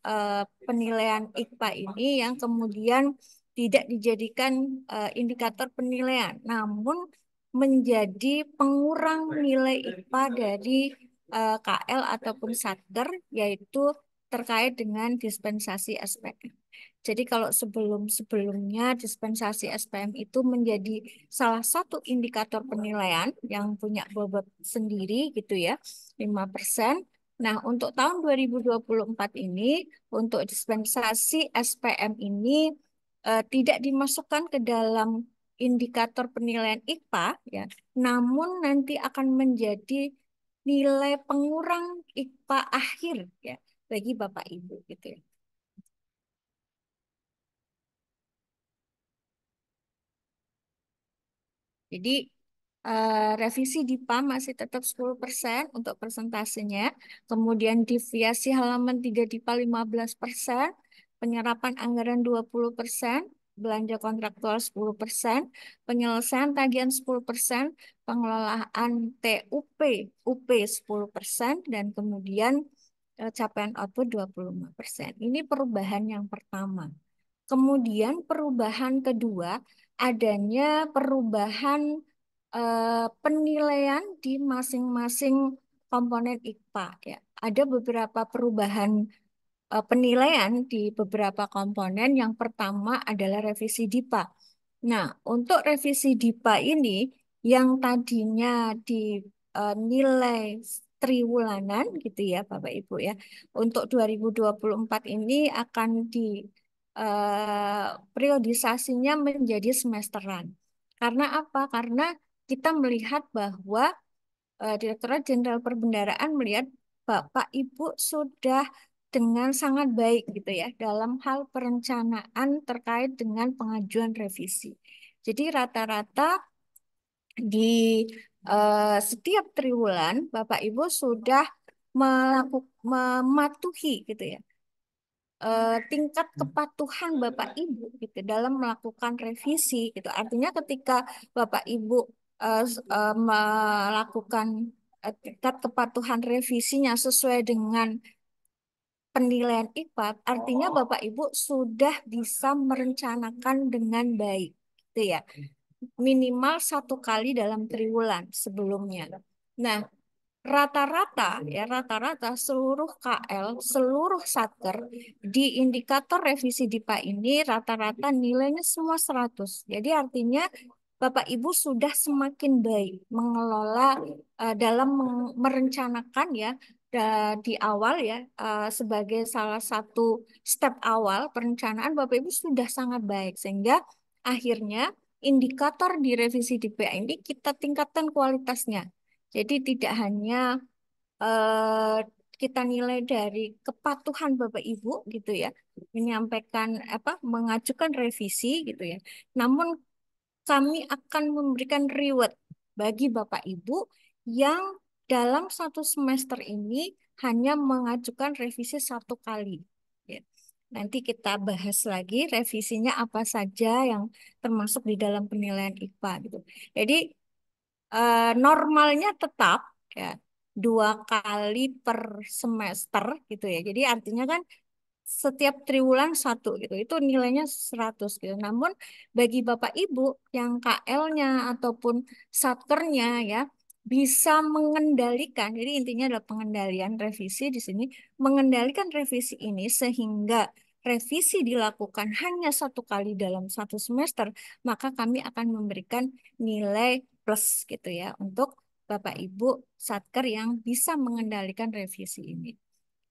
penilaian IKPA ini yang kemudian tidak dijadikan indikator penilaian, namun menjadi pengurang nilai IKPA dari KL ataupun Satker, yaitu terkait dengan dispensasi SPM. Jadi kalau sebelum-sebelumnya dispensasi SPM itu menjadi salah satu indikator penilaian yang punya bobot sendiri gitu ya, 5%. Nah, untuk tahun 2024 ini, untuk dispensasi SPM ini tidak dimasukkan ke dalam indikator penilaian IKPA ya, namun nanti akan menjadi nilai pengurang IKPA akhir ya bagi Bapak Ibu gitu ya. Jadi revisi DIPA masih tetap 10% untuk persentasenya. Kemudian deviasi halaman 3 DIPA 15%, penyerapan anggaran 20%, belanja kontraktual 10%, penyelesaian tagihan 10%, pengelolaan TUP UP 10%, dan kemudian capaian output 25%. Ini perubahan yang pertama. Kemudian perubahan kedua, adanya perubahan penilaian di masing-masing komponen IKPA ya. Ada beberapa perubahan penilaian di beberapa komponen. Yang pertama adalah revisi DIPA. Nah, untuk revisi DIPA ini yang tadinya dinilai triwulanan gitu ya Bapak Ibu ya. Untuk 2024 ini akan di periodisasinya menjadi semesteran. Karena apa? Karena kita melihat bahwa Direktorat Jenderal Perbendaharaan melihat Bapak Ibu sudah dengan sangat baik gitu ya dalam hal perencanaan terkait dengan pengajuan revisi. Jadi rata-rata di setiap triwulan Bapak Ibu sudah mematuhi gitu ya tingkat kepatuhan Bapak Ibu gitu dalam melakukan revisi gitu. Artinya ketika Bapak Ibu melakukan tingkat kepatuhan revisinya sesuai dengan penilaian IKPA, artinya Bapak Ibu sudah bisa merencanakan dengan baik gitu ya. Minimal 1 kali dalam triwulan sebelumnya. Nah, rata-rata seluruh KL, seluruh satker di indikator revisi DIPA ini rata-rata nilainya semua 100. Jadi artinya Bapak Ibu sudah semakin baik mengelola dalam merencanakan ya di awal ya, sebagai salah satu step awal perencanaan Bapak Ibu sudah sangat baik sehingga akhirnya indikator di revisi DPA ini kita tingkatkan kualitasnya. Jadi tidak hanya eh, kita nilai dari kepatuhan Bapak Ibu gitu ya, menyampaikan mengajukan revisi gitu ya. Namun kami akan memberikan reward bagi Bapak Ibu yang dalam satu semester ini hanya mengajukan revisi satu kali. Ya. Nanti kita bahas lagi revisinya apa saja yang termasuk di dalam penilaian IPA gitu. Jadi normalnya tetap ya 2 kali per semester gitu ya. Jadi artinya kan setiap triwulan satu gitu. Itu nilainya 100 gitu. Namun bagi Bapak Ibu yang KL-nya ataupun satkernya ya bisa mengendalikan. Jadi intinya adalah pengendalian revisi di sini, mengendalikan revisi ini sehingga revisi dilakukan hanya satu kali dalam satu semester, maka kami akan memberikan nilai plus gitu ya untuk Bapak Ibu satker yang bisa mengendalikan revisi ini.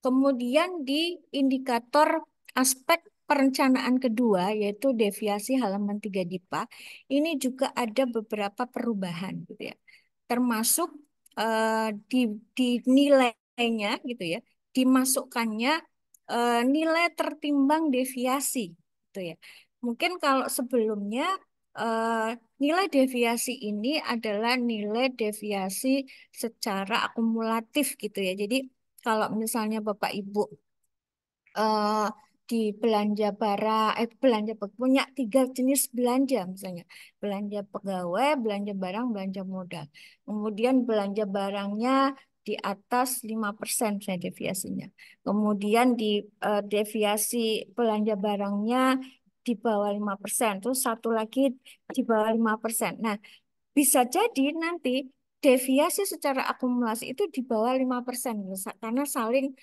Kemudian di indikator aspek perencanaan kedua, yaitu deviasi halaman 3 DIPA, ini juga ada beberapa perubahan gitu ya. Termasuk di nilainya gitu ya, dimasukkannya nilai tertimbang deviasi gitu ya. Mungkin kalau sebelumnya eh, nilai deviasi ini adalah nilai deviasi secara akumulatif gitu ya. Jadi kalau misalnya Bapak Ibu eh, di belanja punya 3 jenis belanja misalnya belanja pegawai, belanja barang, belanja modal. Kemudian belanja barangnya di atas 5% saya deviasinya. Kemudian di deviasi belanja barangnya di bawah 5%. Terus satu lagi di bawah 5%. Nah, bisa jadi nanti deviasi secara akumulasi itu di bawah 5% karena saling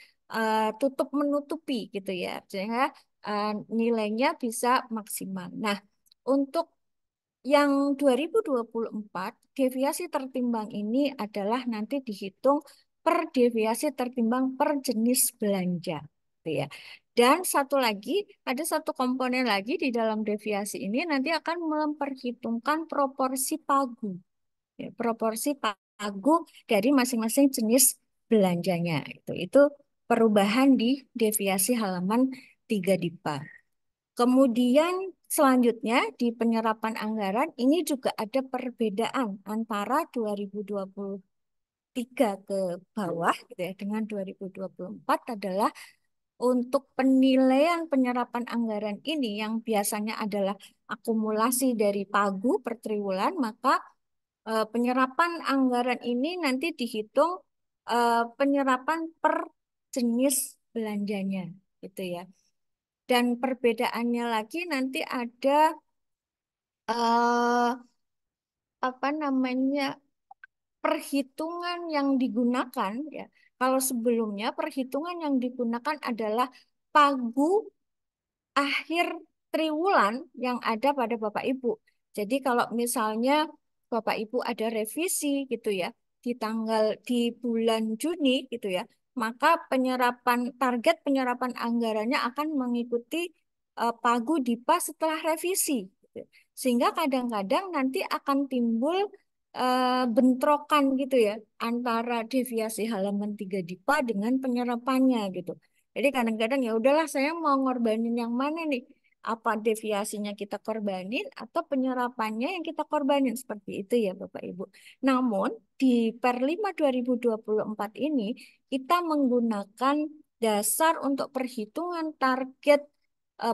tutup menutupi gitu ya. Sehingga eh, nilainya bisa maksimal. Nah, untuk yang 2024 deviasi tertimbang ini adalah nanti dihitung per deviasi tertimbang per jenis belanja gitu ya. Dan satu lagi, ada satu komponen lagi di dalam deviasi ini nanti akan memperhitungkan proporsi pagu. Ya, proporsi pagu dari masing-masing jenis belanjanya. Itu perubahan di deviasi halaman 3 DIPA. Kemudian selanjutnya di penyerapan anggaran ini juga ada perbedaan antara 2023 ke bawah gitu ya dengan 2024 adalah untuk penilaian penyerapan anggaran ini yang biasanya adalah akumulasi dari pagu per triwulan, maka penyerapan anggaran ini nanti dihitung penyerapan per jenis belanjanya gitu ya. Dan perbedaannya lagi nanti ada eh, apa namanya perhitungan yang digunakan ya. Kalau sebelumnya perhitungan yang digunakan adalah pagu akhir triwulan yang ada pada Bapak Ibu. Jadi kalau misalnya Bapak Ibu ada revisi gitu ya di bulan Juni gitu ya, maka target penyerapan anggarannya akan mengikuti pagu DIPA setelah revisi. Gitu. Sehingga kadang-kadang nanti akan timbul bentrokan gitu ya antara deviasi halaman 3 DIPA dengan penyerapannya gitu. Jadi kadang-kadang ya udahlah saya mau ngorbanin yang mana nih? Apa deviasinya kita korbanin atau penyerapannya yang kita korbanin seperti itu ya Bapak Ibu. Namun di Per 5 2024 ini kita menggunakan dasar untuk perhitungan target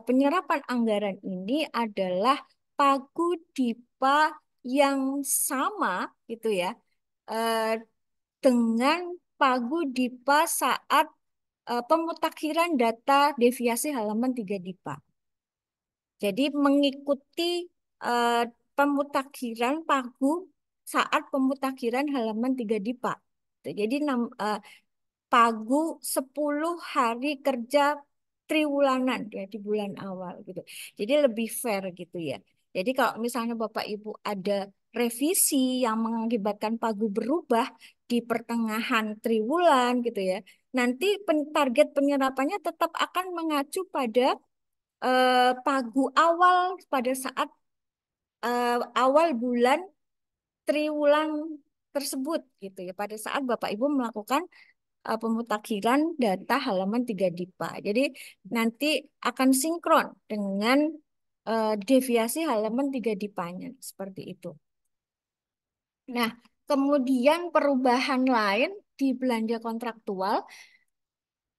penyerapan anggaran ini adalah pagu DIPA yang sama gitu ya eh, dengan pagu DIPA saat pemutakhiran data deviasi halaman 3 DIPA. Jadi mengikuti eh, pemutakhiran pagu saat pemutakhiran halaman 3 DIPA. Jadi pagu 10 hari kerja triwulanan ya di bulan awal gitu. Jadi lebih fair gitu ya. Jadi kalau misalnya Bapak Ibu ada revisi yang mengakibatkan pagu berubah di pertengahan triwulan gitu ya, nanti target penyerapannya tetap akan mengacu pada pagu awal pada saat awal bulan triwulan tersebut gitu ya, pada saat Bapak Ibu melakukan pemutakhiran data halaman 3 DIPA. Jadi nanti akan sinkron dengan deviasi halaman 3 DIPA-nya seperti itu. Nah, kemudian perubahan lain di belanja kontraktual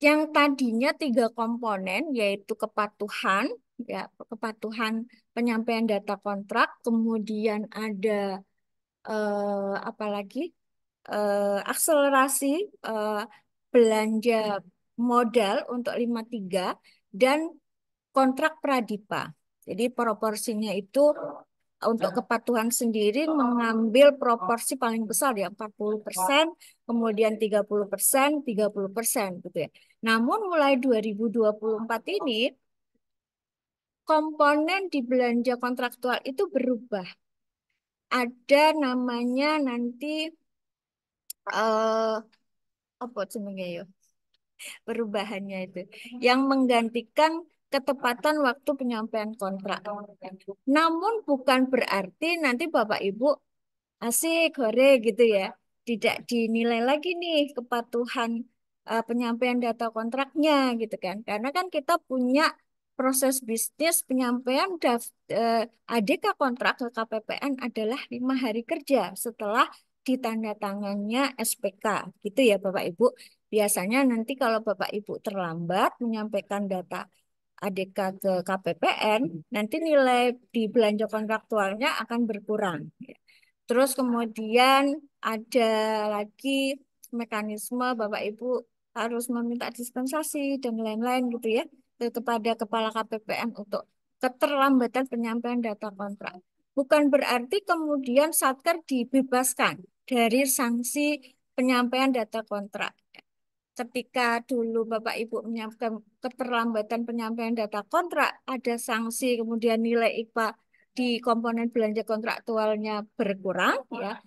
yang tadinya 3 komponen yaitu kepatuhan, ya, kepatuhan penyampaian data kontrak, kemudian ada apa lagi? Akselerasi eh, belanja modal untuk 53 dan kontrak pradipa. Jadi proporsinya itu untuk kepatuhan sendiri mengambil proporsi paling besar ya 40%, kemudian 30%, 30% gitu ya. Namun mulai 2024 ini komponen di belanja kontraktual itu berubah. Ada namanya nanti eh apa jenenge ya? Perubahannya itu yang menggantikan ketepatan waktu penyampaian kontrak. Namun bukan berarti nanti Bapak Ibu asik hore gitu ya. Tidak dinilai lagi nih kepatuhan penyampaian data kontraknya gitu kan. Karena kan kita punya proses bisnis penyampaian ADK kontrak ke KPPN adalah 5 hari kerja setelah ditandatangannya SPK gitu ya Bapak Ibu. Biasanya nanti kalau Bapak Ibu terlambat menyampaikan data ADK ke KPPN, nanti nilai di belanja kontraktualnya akan berkurang. Terus kemudian ada lagi mekanisme Bapak Ibu harus meminta dispensasi dan lain-lain gitu ya kepada Kepala KPPN untuk keterlambatan penyampaian data kontrak. Bukan berarti kemudian Satker dibebaskan dari sanksi penyampaian data kontrak. Ketika dulu Bapak Ibu menyampaikan keterlambatan penyampaian data kontrak, ada sanksi, kemudian nilai IPA di komponen belanja kontraktualnya berkurang, ya.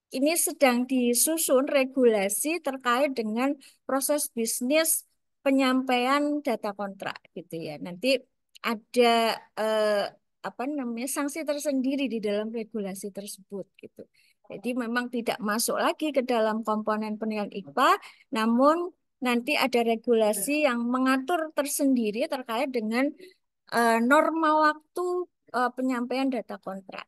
Ini sedang disusun regulasi terkait dengan proses bisnis penyampaian data kontrak, gitu ya. Nanti ada eh, apa namanya sanksi tersendiri di dalam regulasi tersebut, gitu. Jadi memang tidak masuk lagi ke dalam komponen penilaian IPA, namun nanti ada regulasi yang mengatur tersendiri terkait dengan norma waktu penyampaian data kontrak.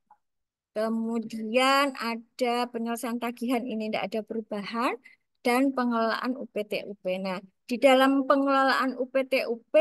Kemudian ada penyelesaian tagihan ini tidak ada perubahan dan pengelolaan UPT-UP. Nah, di dalam pengelolaan UPT-UP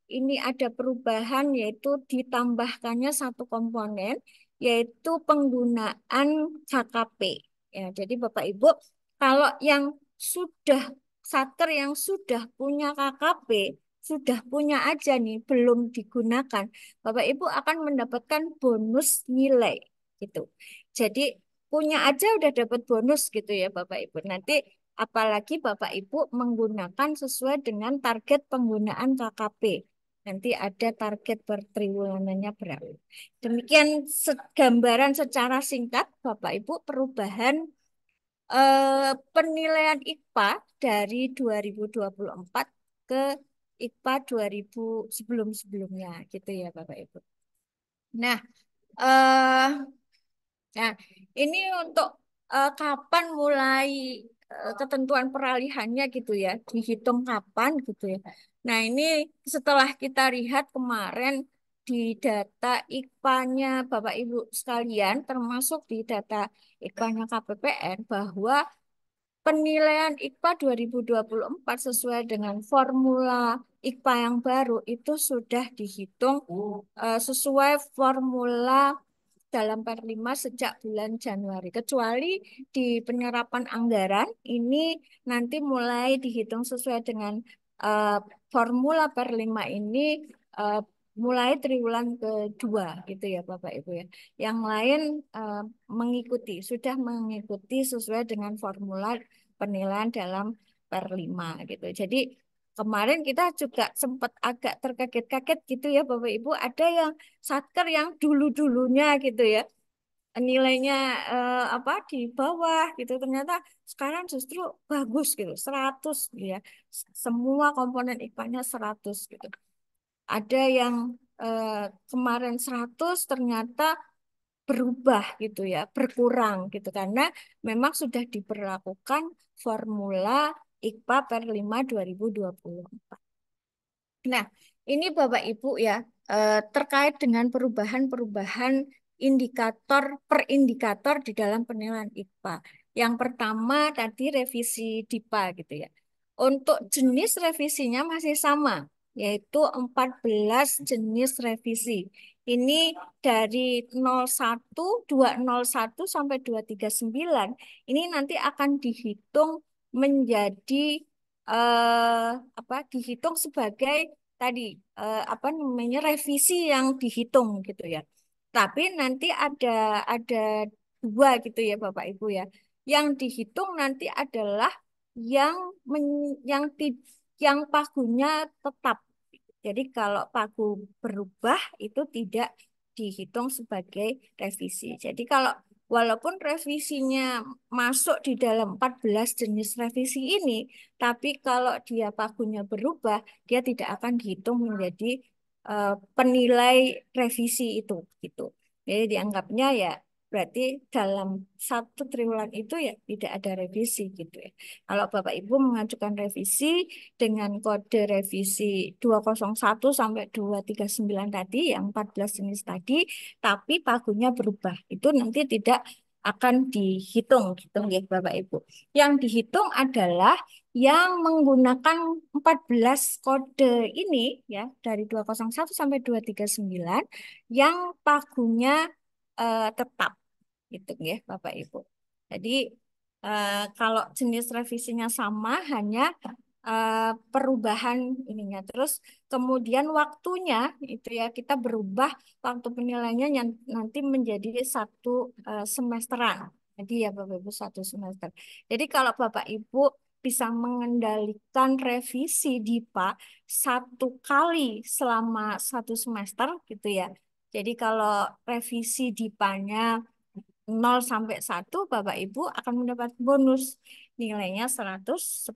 ini ada perubahan yaitu ditambahkannya satu komponen yaitu penggunaan KKP. Ya, jadi Bapak Ibu kalau yang sudah Satker yang sudah punya KKP, sudah punya aja nih, belum digunakan, Bapak Ibu akan mendapatkan bonus nilai gitu. Jadi punya aja udah dapat bonus gitu ya Bapak Ibu. Nanti apalagi Bapak Ibu menggunakan sesuai dengan target penggunaan KKP. Nanti ada target per triwulanannya berapa. Demikian gambaran secara singkat Bapak Ibu perubahan penilaian IKPA dari 2024 ke IKPA 2000 sebelum-sebelumnya gitu ya Bapak Ibu. Nah, eh Nah, ini untuk kapan mulai ketentuan peralihannya gitu ya, dihitung kapan gitu ya. Nah, ini setelah kita lihat kemarin di data IKPA-nya Bapak Ibu sekalian, termasuk di data IKPA-nya KPPN, bahwa penilaian IKPA 2024 sesuai dengan formula IKPA yang baru itu sudah dihitung sesuai formula dalam Per 5 sejak bulan Januari. Kecuali di penyerapan anggaran ini nanti mulai dihitung sesuai dengan eh, formula Per 5 ini eh, mulai triwulan kedua gitu ya Bapak Ibu ya. Yang lain eh, sudah mengikuti sesuai dengan formula penilaian dalam Per 5 gitu. Jadi kemarin kita juga sempat agak terkaget-kaget gitu ya Bapak Ibu, ada yang satker yang dulu-dulunya gitu ya, nilainya apa di bawah gitu, ternyata sekarang justru bagus gitu, 100 gitu ya. Semua komponen IPA-nya 100 gitu. Ada yang kemarin 100 ternyata berubah gitu ya, berkurang gitu karena memang sudah diberlakukan formula IKPA per 5 2024. Nah, ini Bapak Ibu ya, terkait dengan perubahan-perubahan indikator per indikator di dalam penilaian IKPA. Yang pertama tadi revisi DIPA gitu ya. Untuk jenis revisinya masih sama, yaitu 14 jenis revisi. Ini dari 01, 201 sampai 239. Ini nanti akan dihitung menjadi apa dihitung sebagai tadi apa namanya revisi yang dihitung gitu ya. Tapi nanti ada dua gitu ya Bapak Ibu ya. Yang dihitung nanti adalah yang yang yang pagunya tetap. Jadi kalau pagu berubah itu tidak dihitung sebagai revisi. Jadi kalau walaupun revisinya masuk di dalam 14 jenis revisi ini, tapi kalau dia pagunya berubah, dia tidak akan dihitung menjadi penilai revisi itu gitu. Jadi dianggapnya ya berarti dalam 1 triwulan itu ya tidak ada revisi gitu ya. Kalau Bapak Ibu mengajukan revisi dengan kode revisi 201 sampai 239 tadi, yang 14 jenis tadi, tapi pagunya berubah. Itu nanti tidak akan dihitung gitu ya Bapak Ibu. Yang dihitung adalah yang menggunakan 14 kode ini ya dari 201 sampai 239 yang pagunya tetap gitu ya Bapak Ibu. Jadi kalau jenis revisinya sama hanya perubahan ininya. Terus kemudian waktunya itu ya kita berubah waktu penilaiannya yang nanti menjadi 1 semesteran. Jadi ya Bapak Ibu 1 semester. Jadi kalau Bapak Ibu bisa mengendalikan revisi DIPA 1 kali selama 1 semester gitu ya. Jadi kalau revisi DIPA-nya 0 sampai 1, Bapak Ibu akan mendapat bonus nilainya 110.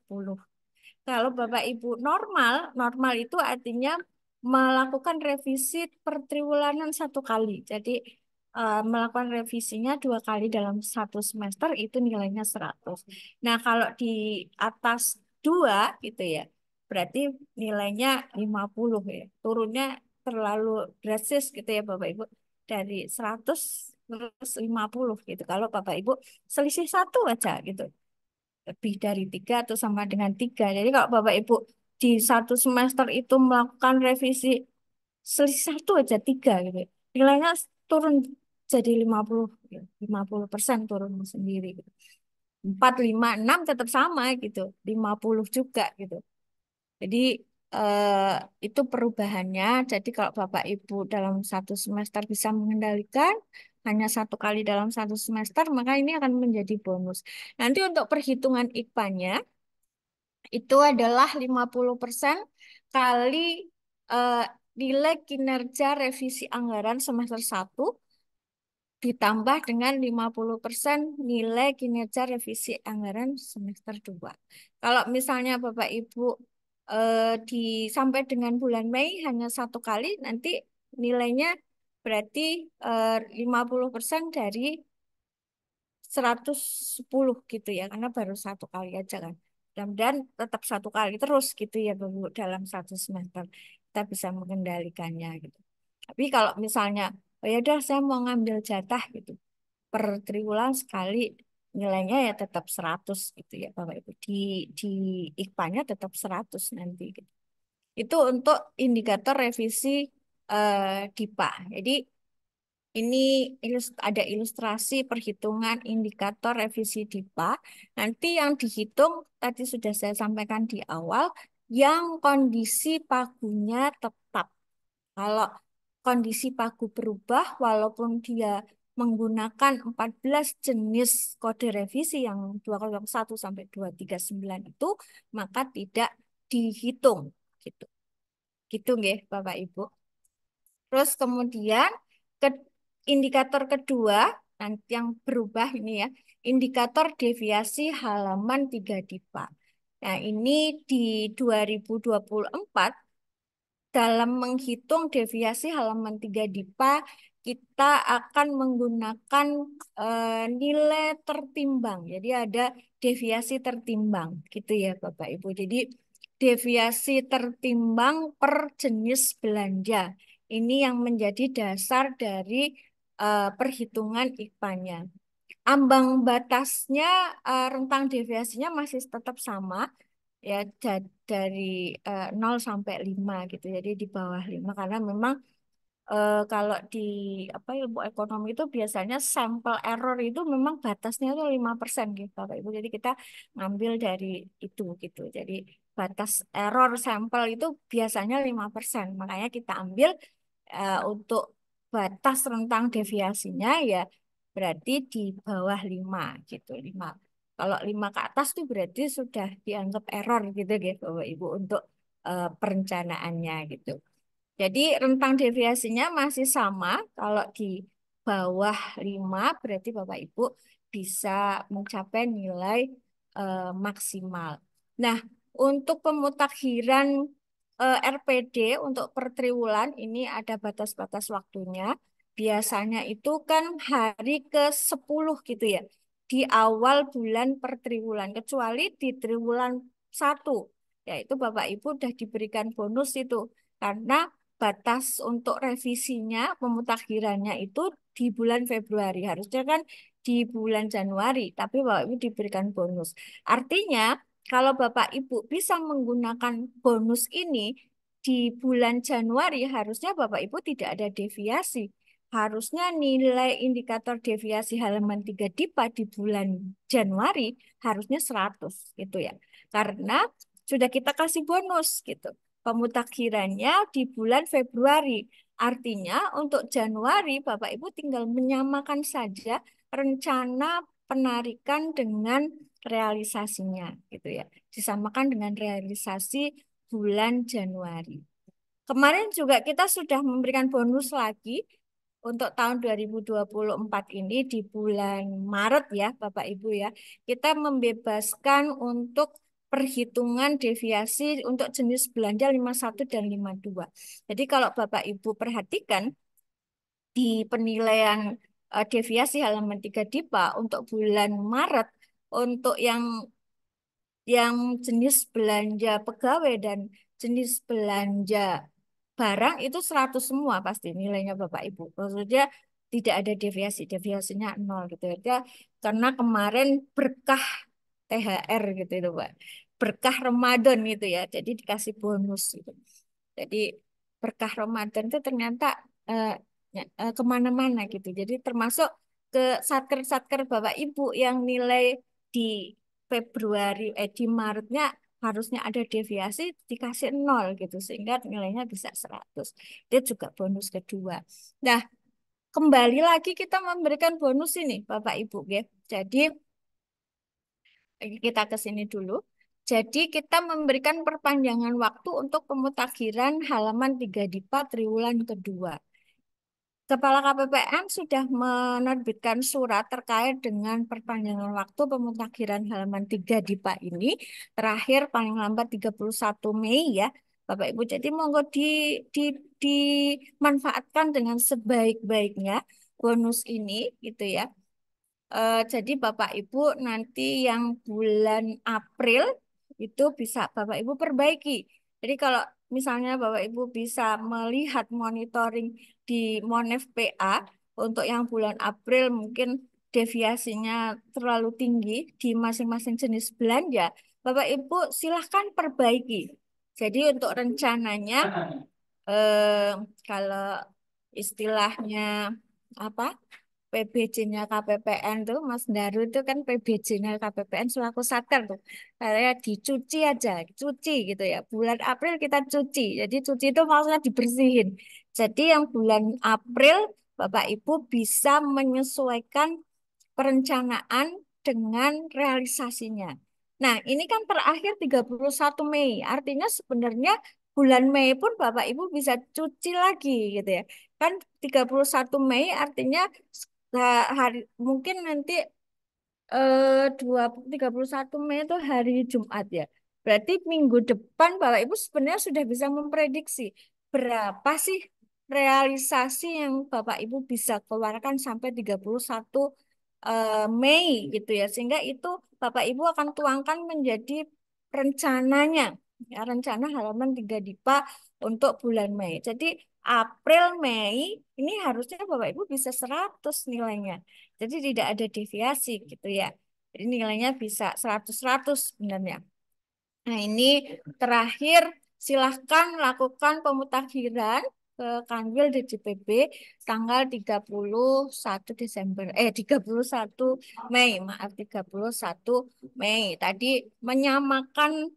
Kalau Bapak Ibu normal, normal itu artinya melakukan revisi per triwulanan 1 kali. Jadi melakukan revisinya 2 kali dalam 1 semester itu nilainya 100. Nah kalau di atas 2 gitu ya, berarti nilainya 50 ya. Turunnya terlalu drastis gitu ya Bapak Ibu. Dari 100 terus 50 gitu. Kalau Bapak Ibu selisih 1 aja gitu lebih dari 3 atau sama dengan 3. Jadi kalau Bapak Ibu di 1 semester itu melakukan revisi selisih 1 aja 3 gitu. Nilainya turun jadi 50, ya. 50% turun sendiri gitu. 4, 5, 6 tetap sama gitu. 50 juga gitu. Jadi eh, itu perubahannya. Jadi kalau Bapak Ibu dalam 1 semester bisa mengendalikan hanya 1 kali dalam 1 semester, maka ini akan menjadi bonus. Nanti untuk perhitungan IPA-nya itu adalah 50% kali eh, nilai kinerja revisi anggaran semester 1 ditambah dengan 50% nilai kinerja revisi anggaran semester 2. Kalau misalnya Bapak Ibu di sampai dengan bulan Mei hanya 1 kali, nanti nilainya berarti 50% dari 110 gitu ya, karena baru 1 kali aja kan. Mudah-mudahan tetap 1 kali terus gitu ya Bu, dalam 1 semester kita bisa mengendalikannya gitu. Tapi kalau misalnya, oh ya udah saya mau ngambil jatah gitu, per triwulan sekali nilainya ya tetap 100 gitu ya Bapak Ibu. Di IKPA-nya tetap 100 nanti gitu. Itu untuk indikator revisi DIPA. Jadi ini ada ilustrasi perhitungan indikator revisi DIPA. Nanti yang dihitung tadi sudah saya sampaikan di awal, yang kondisi pagunya tetap. Kalau kondisi pagu berubah, walaupun dia menggunakan 14 jenis kode revisi yang 201 sampai 239 itu, maka tidak dihitung gitu. Gitu nggih Bapak Ibu. Terus kemudian ke indikator kedua nanti yang berubah ini ya, indikator deviasi halaman 3 DIPA. Nah, ini di 2024 dalam menghitung deviasi halaman 3 DIPA, kita akan menggunakan nilai tertimbang. Jadi ada deviasi tertimbang, gitu ya Bapak Ibu. Jadi deviasi tertimbang per jenis belanja. Ini yang menjadi dasar dari perhitungan IPA-nya. Ambang batasnya, rentang deviasinya masih tetap sama, ya dari 0 sampai 5 gitu. Jadi di bawah 5 karena memang kalau di apa ilmu ekonomi itu biasanya sampel error itu memang batasnya itu 5% gitu Bapak Ibu. Jadi kita ngambil dari itu gitu. Jadi batas error sampel itu biasanya 5%. Makanya kita ambil untuk batas rentang deviasinya ya berarti di bawah 5 gitu. 5. Kalau 5 ke atas tuh berarti sudah dianggap error gitu Bapak Ibu untuk perencanaannya gitu. Jadi rentang deviasinya masih sama. Kalau di bawah 5 berarti Bapak Ibu bisa mencapai nilai maksimal. Nah, untuk pemutakhiran RPD untuk per triwulan ini ada batas-batas waktunya. Biasanya itu kan hari ke-10 gitu ya. Di awal bulan per triwulan. Kecuali di triwulan 1. Yaitu Bapak Ibu sudah diberikan bonus itu. Karena batas untuk revisinya, pemutakhirannya itu di bulan Februari. Harusnya kan di bulan Januari. Tapi Bapak Ibu diberikan bonus. Artinya kalau Bapak Ibu bisa menggunakan bonus ini di bulan Januari, harusnya Bapak Ibu tidak ada deviasi. Harusnya nilai indikator deviasi halaman 3 DIPA di bulan Januari harusnya 100 gitu ya. Karena sudah kita kasih bonus gitu. Pemutakhirannya di bulan Februari. Artinya untuk Januari Bapak Ibu tinggal menyamakan saja rencana penarikan dengan realisasinya gitu ya. Disamakan dengan realisasi bulan Januari. Kemarin juga kita sudah memberikan bonus lagi untuk tahun 2024 ini di bulan Maret ya Bapak Ibu ya. Kita membebaskan untuk perhitungan deviasi untuk jenis belanja 51 dan 52. Jadi kalau Bapak Ibu perhatikan di penilaian deviasi halaman 3 DIPA untuk bulan Maret untuk yang jenis belanja pegawai dan jenis belanja barang itu 100 semua pasti nilainya Bapak Ibu. Maksudnya tidak ada deviasi, deviasinya 0 gitu ya. Karena kemarin berkah THR gitu itu Pak. Berkah Ramadan gitu ya. Jadi dikasih bonus gitu. Jadi berkah Ramadan itu ternyata eh, kemana-mana gitu. Jadi termasuk ke satker-satker Bapak Ibu yang nilai di Februari, di Maretnya harusnya ada deviasi dikasih 0 gitu. Sehingga nilainya bisa 100. Dia juga bonus kedua. Nah, kembali lagi kita memberikan bonus ini Bapak Ibu ya. Jadi kita ke sini dulu. Jadi kita memberikan perpanjangan waktu untuk pemutakhiran halaman 3 DIPA triwulan kedua. Kepala KPPN sudah menerbitkan surat terkait dengan perpanjangan waktu pemutakhiran halaman 3 DIPA ini terakhir paling lambat 31 Mei ya Bapak Ibu. Jadi monggo di, dimanfaatkan dengan sebaik-baiknya bonus ini gitu ya. Jadi Bapak Ibu nanti yang bulan April itu bisa Bapak Ibu perbaiki. Jadi kalau misalnya Bapak Ibu bisa melihat monitoring di Monef PA untuk yang bulan April mungkin deviasinya terlalu tinggi di masing-masing jenis belanja, Bapak Ibu silahkan perbaiki. Jadi untuk rencananya eh, kalau istilahnya apa? PBJ-nya KPPN tuh Mas Daru itu kan PBJ-nya KPPN selaku satker tuh kayak dicuci aja, cuci gitu ya. Bulan April kita cuci. Jadi cuci itu maksudnya dibersihin. Jadi yang bulan April Bapak Ibu bisa menyesuaikan perencanaan dengan realisasinya. Nah, ini kan terakhir 31 Mei. Artinya sebenarnya bulan Mei pun Bapak Ibu bisa cuci lagi gitu ya. Kan 31 Mei artinya hari mungkin nanti 31 Mei itu hari Jumat ya. Berarti minggu depan Bapak Ibu sebenarnya sudah bisa memprediksi berapa sih realisasi yang Bapak Ibu bisa keluarkan sampai 31 Mei gitu ya. Sehingga itu Bapak Ibu akan tuangkan menjadi rencananya. Ya, rencana halaman 3 DIPA untuk bulan Mei. Jadi April, Mei ini harusnya Bapak Ibu bisa 100 nilainya. Jadi tidak ada deviasi gitu ya. Jadi nilainya bisa 100-100 sebenarnya. Nah ini terakhir silahkan lakukan pemutakhiran ke Kanwil DJPB tanggal 31 Desember, 31 Mei, maaf 31 Mei. Tadi menyamakan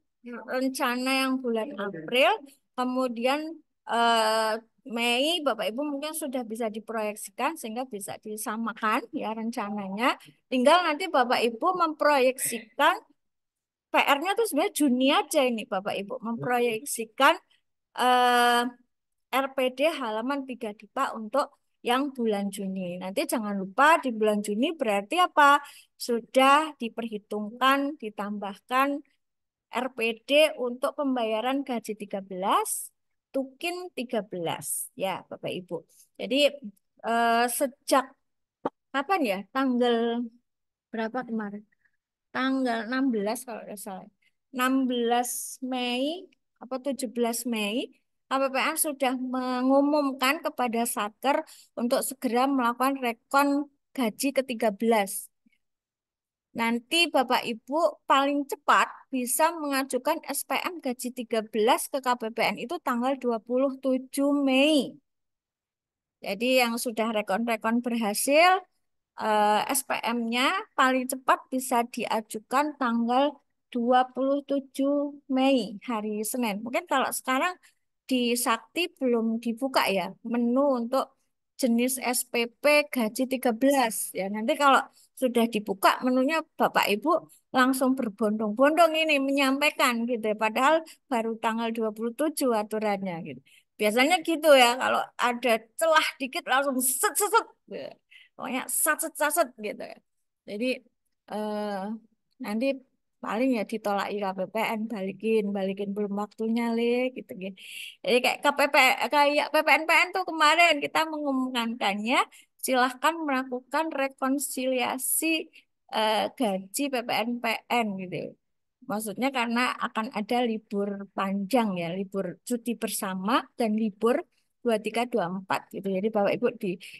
rencana yang bulan April, kemudian eh, Mei Bapak Ibu mungkin sudah bisa diproyeksikan sehingga bisa disamakan ya rencananya. Tinggal nanti Bapak Ibu memproyeksikan PR-nya tuh sebenarnya Juni aja ini Bapak Ibu memproyeksikan eh, RPD halaman 3 DIPA untuk yang bulan Juni. Nanti jangan lupa di bulan Juni berarti apa? Sudah diperhitungkan, ditambahkan RPD untuk pembayaran gaji 13, Tukin 13 ya Bapak Ibu. Jadi sejak kapan ya? Tanggal berapa kemarin? Tanggal 16 kalau tidak salah. 16 Mei apa 17 Mei, KPPN sudah mengumumkan kepada Satker untuk segera melakukan rekon gaji ke-13. Nanti Bapak Ibu paling cepat bisa mengajukan SPM gaji 13 ke KPPN itu tanggal 27 Mei. Jadi yang sudah rekon-rekon berhasil SPM-nya paling cepat bisa diajukan tanggal 27 Mei, hari Senin. Mungkin kalau sekarang di Sakti belum dibuka ya menu untuk jenis SPP gaji 13. Ya, nanti kalau sudah dibuka menunya Bapak Ibu langsung berbondong-bondong ini menyampaikan gitu ya. Padahal baru tanggal 27 aturannya gitu. Biasanya gitu ya, kalau ada celah dikit langsung set set set. Gitu. Pokoknya saset-saset gitu ya. Jadi eh, nanti paling ya ditolak KPPN, balikin belum waktunya le gitu gitu. Jadi kayak KPP kayak PPNPN tuh kemarin kita mengumumkannya silahkan melakukan rekonsiliasi gaji PPNPN gitu. Maksudnya karena akan ada libur panjang ya, libur cuti bersama dan libur 23-24 gitu. Jadi Bapak Ibu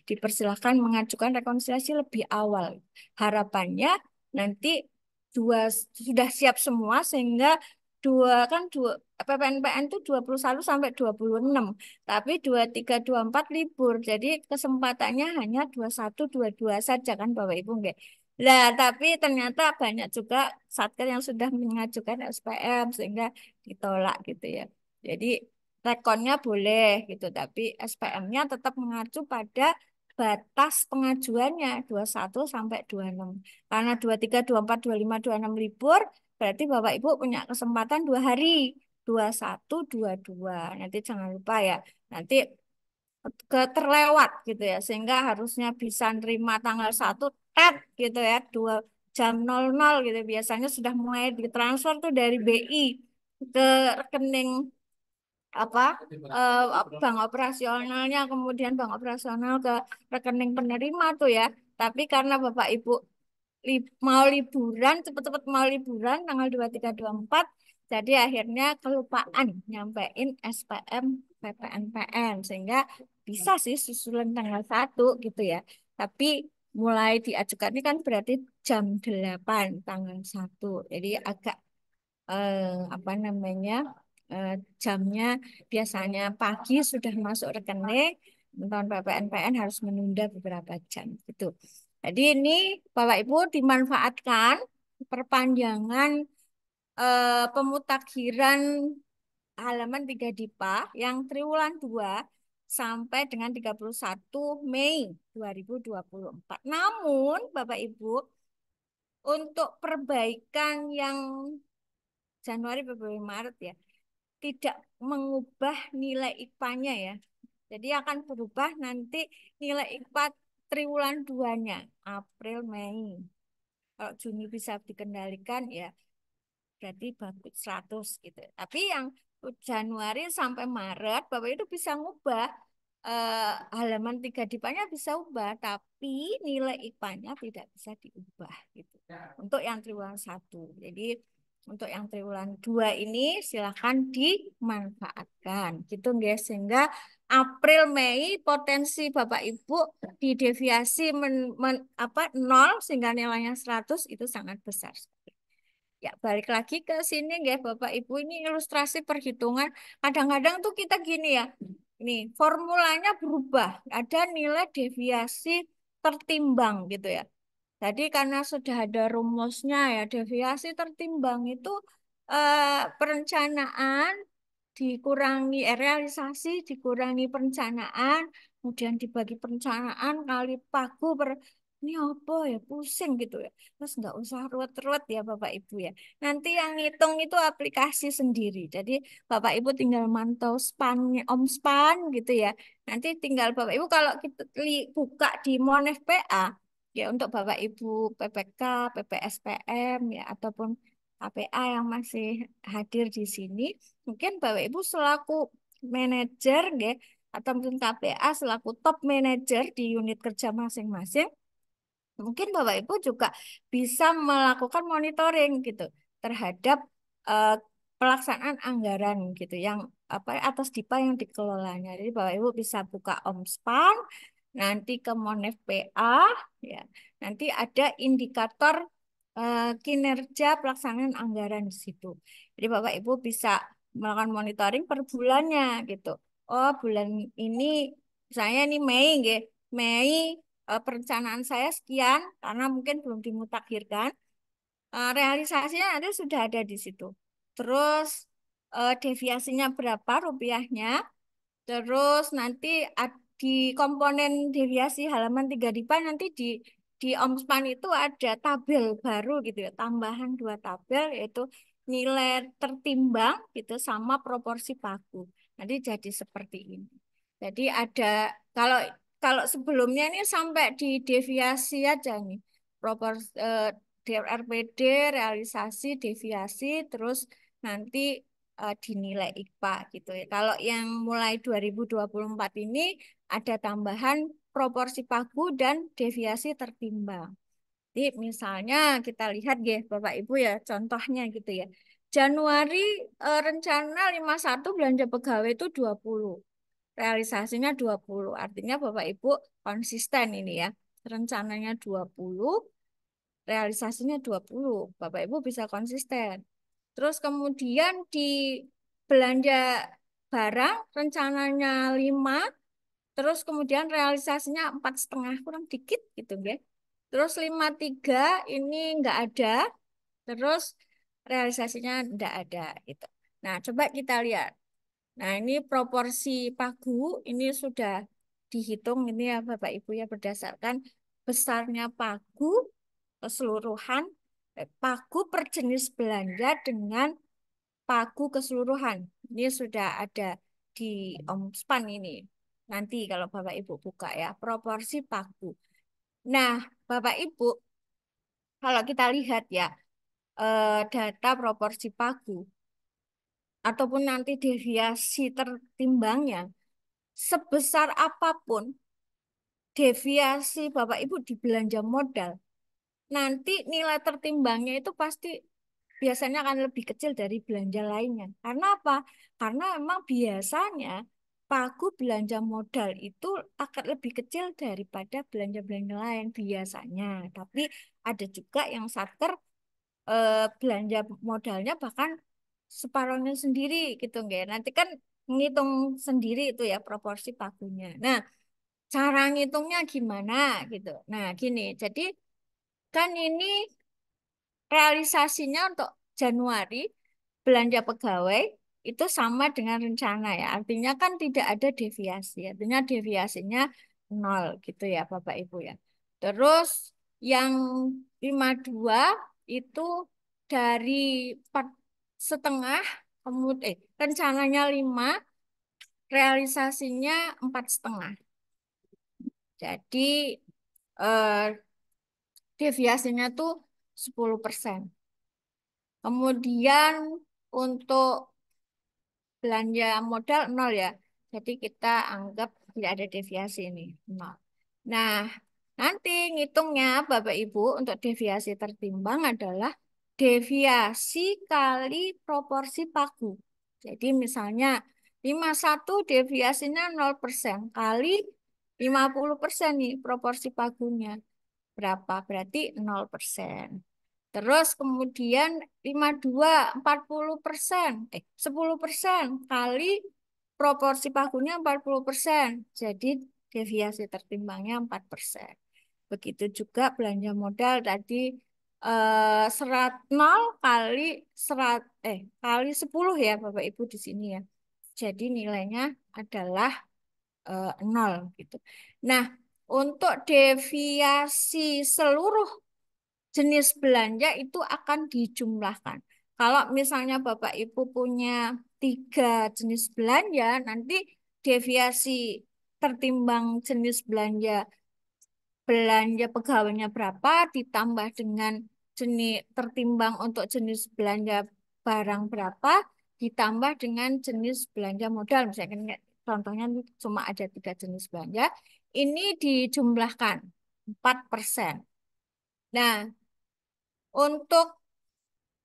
dipersilahkan mengajukan rekonsiliasi lebih awal. Harapannya nanti sudah siap semua sehingga dua PPNPN itu 21 sampai 26, tapi 23-24 libur. Jadi kesempatannya hanya 21-22 saja kan Bapak Ibu enggak. Lah, tapi ternyata banyak juga satker yang sudah mengajukan SPM sehingga ditolak gitu ya. Jadi rekonnya boleh gitu, tapi SPM-nya tetap mengacu pada batas pengajuannya 21 sampai 26. Karena 23, 24, 25, 26 libur, berarti Bapak Ibu punya kesempatan 2 hari, 21, 22. Nanti jangan lupa ya, nanti terlewat gitu ya, sehingga harusnya bisa nerima tanggal 1 gitu ya, 2 jam 00 gitu. Biasanya sudah mulai ditransfer tuh dari BI ke rekening apa bank operasionalnya, kemudian bank operasional ke rekening penerima tuh ya. Tapi karena Bapak Ibu mau liburan, cepet-cepet mau liburan tanggal 23-24, jadi akhirnya kelupaan nyampein SPM PPNPN sehingga bisa sih susulan tanggal 1 gitu ya. Tapi mulai diajukan ini kan berarti jam 8 tanggal 1. Jadi agak eh, apa namanya eh, jamnya biasanya pagi sudah masuk rekening, tahun PPNPN harus menunda beberapa jam gitu. Jadi ini Bapak Ibu dimanfaatkan perpanjangan pemutakhiran halaman 3 DIPA yang triwulan 2 sampai dengan 31 Mei 2024. Namun Bapak Ibu untuk perbaikan yang Januari, Februari, Maret ya, tidak mengubah nilai IPA-nya ya. Jadi akan berubah nanti nilai IPA triwulan 2-nya, April, Mei. Kalau Juni bisa dikendalikan ya berarti bagus 100 gitu. Tapi yang Januari sampai Maret, Bapak itu bisa ngubah halaman 3 dipanya bisa ubah, tapi nilai IPA-nya tidak bisa diubah gitu. Untuk yang triwulan 1. Jadi untuk yang triwulan 2 ini silahkan dimanfaatkan gitu guys, sehingga April Mei potensi Bapak Ibu di deviasi 0 sehingga nilainya 100 itu sangat besar. Ya, balik lagi ke sini ya Bapak Ibu, ini ilustrasi perhitungan. Kadang-kadang tuh kita gini ya. Ini formulanya berubah. Ada nilai deviasi tertimbang gitu ya. Jadi karena sudah ada rumusnya ya, deviasi tertimbang itu perencanaan dikurangi realisasi dikurangi perencanaan, kemudian dibagi perencanaan kali pagu per ini apa ya pusing gitu ya. Terus nggak usah ruwet-ruwet ya Bapak Ibu ya. Nanti yang ngitung itu aplikasi sendiri. Jadi Bapak Ibu tinggal mantau spannya, span gitu ya. Nanti tinggal Bapak Ibu kalau kita buka di Monef PA ya untuk Bapak Ibu PPK, PPSPM ya ataupun KPA yang masih hadir di sini, mungkin Bapak Ibu selaku manajer nggih atau mungkin KPA selaku top manajer di unit kerja masing-masing, mungkin Bapak Ibu juga bisa melakukan monitoring gitu terhadap eh, pelaksanaan anggaran gitu yang apa atas DIPA yang dikelolanya. Jadi Bapak Ibu bisa buka Omspan, nanti ke Monef PA ya. Nanti ada indikator kinerja pelaksanaan anggaran di situ. Jadi Bapak Ibu bisa melakukan monitoring per bulannya gitu. Oh, bulan ini misalnya ini Mei nggih. Mei perencanaan saya sekian karena mungkin belum dimutakhirkan. Realisasinya nanti sudah ada di situ. Terus deviasinya berapa rupiahnya? Terus nanti di komponen deviasi halaman 3 DIPA nanti di Omspan itu ada tabel baru gitu ya, tambahan 2 tabel yaitu nilai tertimbang gitu sama proporsi pagu. Nanti jadi seperti ini. Jadi ada kalau kalau sebelumnya ini sampai di deviasi aja nih. Proporsi RPD, realisasi, deviasi, terus nanti dinilai IPA gitu ya. Kalau yang mulai 2024 ini ada tambahan proporsi pagu dan deviasi tertimbang. Jadi misalnya kita lihat ya Bapak Ibu ya contohnya gitu ya. Januari rencana 51 belanja pegawai itu 20. Realisasinya 20. Artinya Bapak Ibu konsisten ini ya. Rencananya 20, realisasinya 20. Bapak Ibu bisa konsisten. Terus kemudian di belanja barang rencananya 5, terus kemudian realisasinya 4,5 kurang dikit gitu ya. Terus 53 ini enggak ada, terus realisasinya enggak ada gitu. Nah, coba kita lihat. Nah, ini proporsi pagu ini sudah dihitung ini ya Bapak Ibu ya berdasarkan besarnya pagu keseluruhan, pagu per jenis belanja dengan pagu keseluruhan. Ini sudah ada di Omspan ini. Nanti kalau Bapak Ibu buka ya, proporsi pagu. Nah, Bapak Ibu, kalau kita lihat ya, data proporsi pagu, ataupun nanti deviasi tertimbangnya, sebesar apapun deviasi Bapak Ibu di belanja modal, nanti nilai tertimbangnya itu pasti biasanya akan lebih kecil dari belanja lainnya. Karena apa? Karena memang biasanya pagu belanja modal itu akan lebih kecil daripada belanja-belanja lain biasanya. Tapi ada juga yang satker belanja modalnya bahkan separuhnya sendiri gitu nggak. Nanti kan ngitung sendiri itu ya proporsi pagunya. Nah, cara ngitungnya gimana gitu. Nah, gini. Jadi kan ini realisasinya untuk Januari belanja pegawai itu sama dengan rencana ya. Artinya kan tidak ada deviasi. Artinya deviasinya 0 gitu ya Bapak Ibu ya. Terus Yang 52 itu dari 4,5, kemudian rencananya 5, realisasinya 4,5. Jadi eh, deviasinya tuh 10%. Kemudian untuk belanja modal 0 ya. Jadi kita anggap tidak ada deviasi ini, 0. Nah, nanti ngitungnya Bapak Ibu untuk deviasi tertimbang adalah deviasi kali proporsi pagu. Jadi misalnya 51 deviasinya 0% kali 50% nih proporsi pagunya. Berapa? Berarti 0%. Terus kemudian 52 40%, 10% kali proporsi pagunya 40%. Jadi deviasi tertimbangnya 4%. Begitu juga belanja modal tadi serat 0 kali kali 10 ya Bapak Ibu di sini ya. Jadi nilainya adalah 0 gitu. Nah, untuk deviasi seluruh jenis belanja itu akan dijumlahkan. Kalau misalnya Bapak Ibu punya 3 jenis belanja, nanti deviasi tertimbang jenis belanja belanja pegawainya berapa ditambah dengan jenis tertimbang untuk jenis belanja barang berapa ditambah dengan jenis belanja modal. Misalnya contohnya cuma ada 3 jenis belanja, ini dijumlahkan 4%. Nah, untuk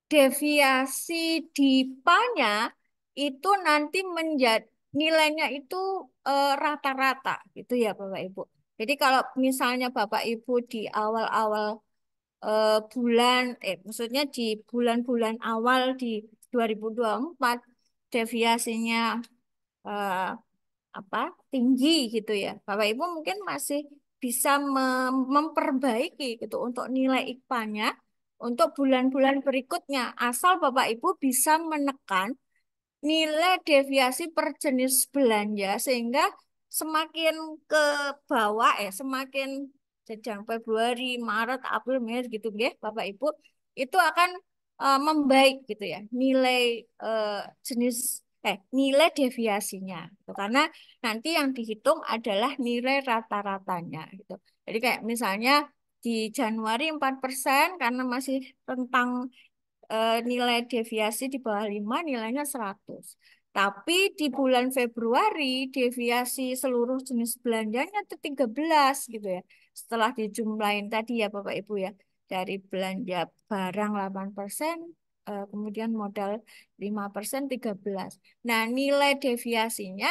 deviasi di PA-nya itu nanti menjadi nilainya itu rata-rata gitu ya Bapak Ibu. Jadi kalau misalnya Bapak Ibu di awal-awal bulan maksudnya di bulan-bulan awal di 2024 deviasinya eh, apa tinggi gitu ya. Bapak Ibu mungkin masih bisa memperbaiki gitu untuk nilai IKPA-nya untuk bulan-bulan berikutnya asal Bapak Ibu bisa menekan nilai deviasi per jenis belanja sehingga semakin ke bawah semakin jenjang Februari, Maret, April, Mei gitu ya Bapak Ibu itu akan membaik gitu ya nilai eh, jenis nilai deviasinya gitu. Karena nanti yang dihitung adalah nilai rata-ratanya gitu. Jadi kayak misalnya di Januari 4% karena masih tentang nilai deviasi di bawah 5 nilainya 100. Tapi di bulan Februari deviasi seluruh jenis belanjanya itu 13 gitu ya. Setelah dijumlahin tadi ya Bapak Ibu ya. Dari belanja barang 8%, kemudian modal 5%, 13. Nah, nilai deviasinya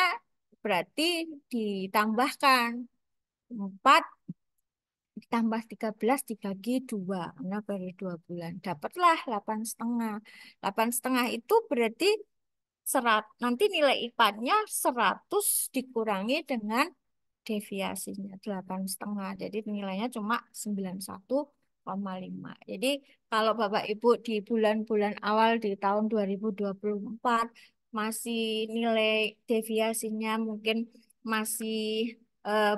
berarti ditambahkan 4 ditambah 13 dibagi 2 karena baru 2 bulan dapatlah 8,5. 8,5 itu berarti nanti nilai IPAD-nya 100 dikurangi dengan deviasinya 8,5, jadi nilainya cuma 91,5. Jadi kalau Bapak Ibu di bulan-bulan awal di tahun 2024 masih nilai deviasinya mungkin masih eh,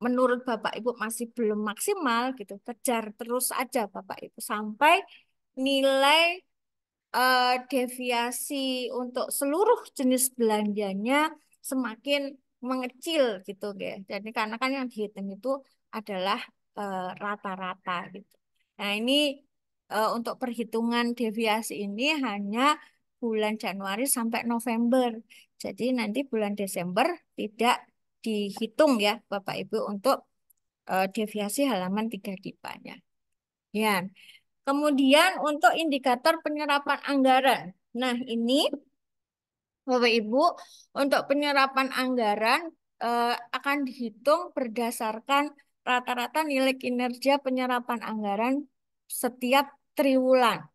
menurut Bapak Ibu masih belum maksimal gitu, kejar terus aja Bapak Ibu sampai nilai deviasi untuk seluruh jenis belanjanya semakin mengecil gitu guys. Jadi karena kan yang dihitung itu adalah rata-rata gitu. Nah, ini untuk perhitungan deviasi ini hanya bulan Januari sampai November. Jadi nanti bulan Desember tidak dihitung ya Bapak Ibu untuk deviasi halaman 3 dipanya. Ya. Kemudian untuk indikator penyerapan anggaran. Nah, ini Bapak Ibu untuk penyerapan anggaran akan dihitung berdasarkan rata-rata nilai kinerja penyerapan anggaran setiap triwulan.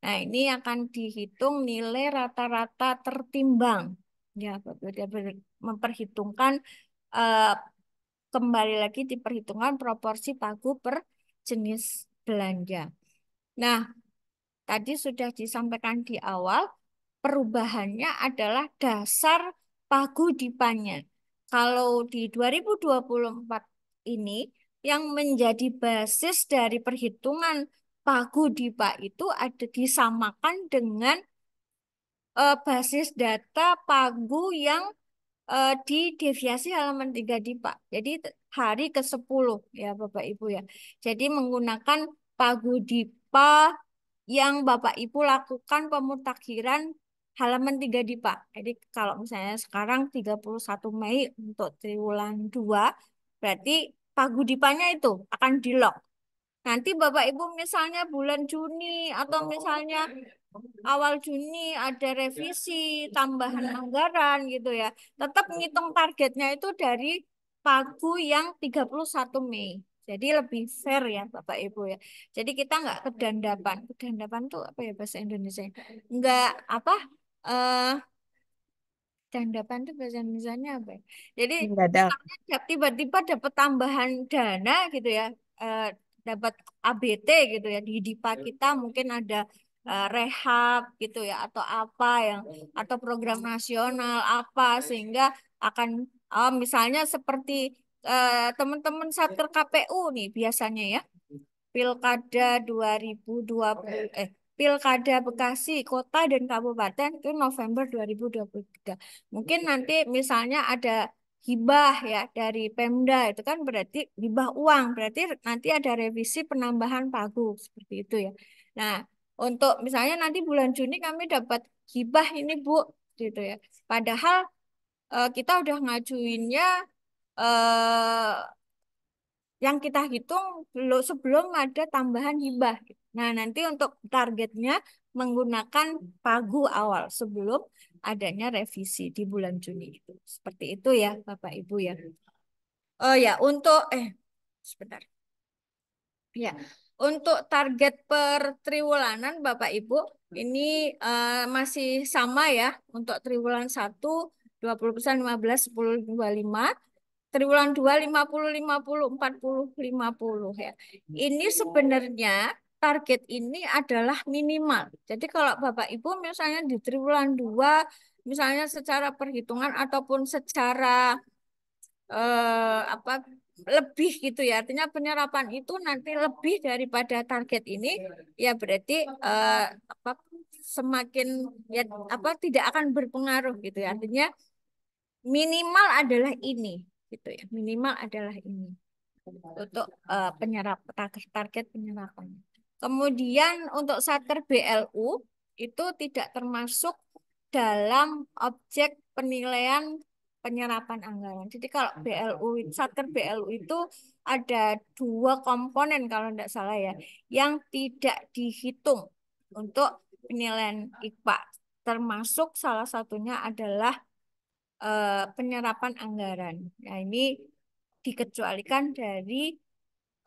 Nah, ini akan dihitung nilai rata-rata tertimbang. Ya, Bapak Ibu, dia memperhitungkan eh, kembali lagi diperhitungkan proporsi pagu per jenis belanja. Nah, tadi sudah disampaikan di awal, perubahannya adalah dasar paguyubannya. Kalau di 2024 ini, yang menjadi basis dari perhitungan pagu DIPA itu ada disamakan dengan basis data pagu yang di deviasi halaman 3 DIPA. Jadi hari ke-10 ya Bapak Ibu ya. Jadi menggunakan pagu DIPA yang Bapak Ibu lakukan pemutakhiran halaman 3 DIPA. Jadi kalau misalnya sekarang 31 Mei untuk triwulan 2, berarti pagu DIPA-nya itu akan di-lock. Nanti Bapak Ibu misalnya bulan Juni atau misalnya awal Juni ada revisi tambahan anggaran gitu ya. Tetap ngitung targetnya itu dari pagu yang 31 Mei. Jadi lebih fair ya Bapak Ibu ya. Jadi kita nggak kedandapan. Kedandapan tuh apa ya bahasa Indonesia? Nggak apa? eh Dandapan tuh bahasa Indonesia apa ya? Jadi Mendadak. misalnya tiba-tiba dapat tambahan dana gitu ya, eh, dapat ABT gitu ya di DIPA kita mungkin ada rehab gitu ya atau apa yang atau program nasional apa sehingga akan misalnya seperti teman-teman Satker KPU nih biasanya ya. Pilkada 2020 Pilkada Bekasi Kota dan Kabupaten itu November 2023. Mungkin nanti misalnya ada hibah ya dari Pemda itu kan berarti hibah uang, berarti nanti ada revisi penambahan pagu seperti itu ya. Nah, untuk misalnya nanti bulan Juni kami dapat hibah ini Bu gitu ya. Padahal kita udah ngajuinnya eh yang kita hitung belum sebelum ada tambahan hibah. Nah, nanti untuk targetnya menggunakan pagu awal sebelum adanya revisi di bulan Juni itu. Seperti itu ya, Bapak Ibu ya. Oh ya, untuk sebentar. Ya, untuk target per triwulanan Bapak Ibu ini masih sama ya. Untuk triwulan 1 20%, 15, 10, 25. Triwulan 2 50 50 40 50 ya. Ini sebenarnya target ini adalah minimal. Jadi kalau Bapak Ibu misalnya di triwulan 2 misalnya secara perhitungan ataupun secara apa lebih gitu ya. Artinya penyerapan itu nanti lebih daripada target ini ya berarti apa semakin ya apa tidak akan berpengaruh gitu ya. Artinya minimal adalah ini gitu ya. Minimal adalah ini untuk target penyerapan. Kemudian untuk Satker BLU itu tidak termasuk dalam objek penilaian penyerapan anggaran. Jadi kalau Satker BLU itu ada 2 komponen kalau tidak salah ya, yang tidak dihitung untuk penilaian IKPA. Termasuk salah satunya adalah penyerapan anggaran. Nah, ini dikecualikan dari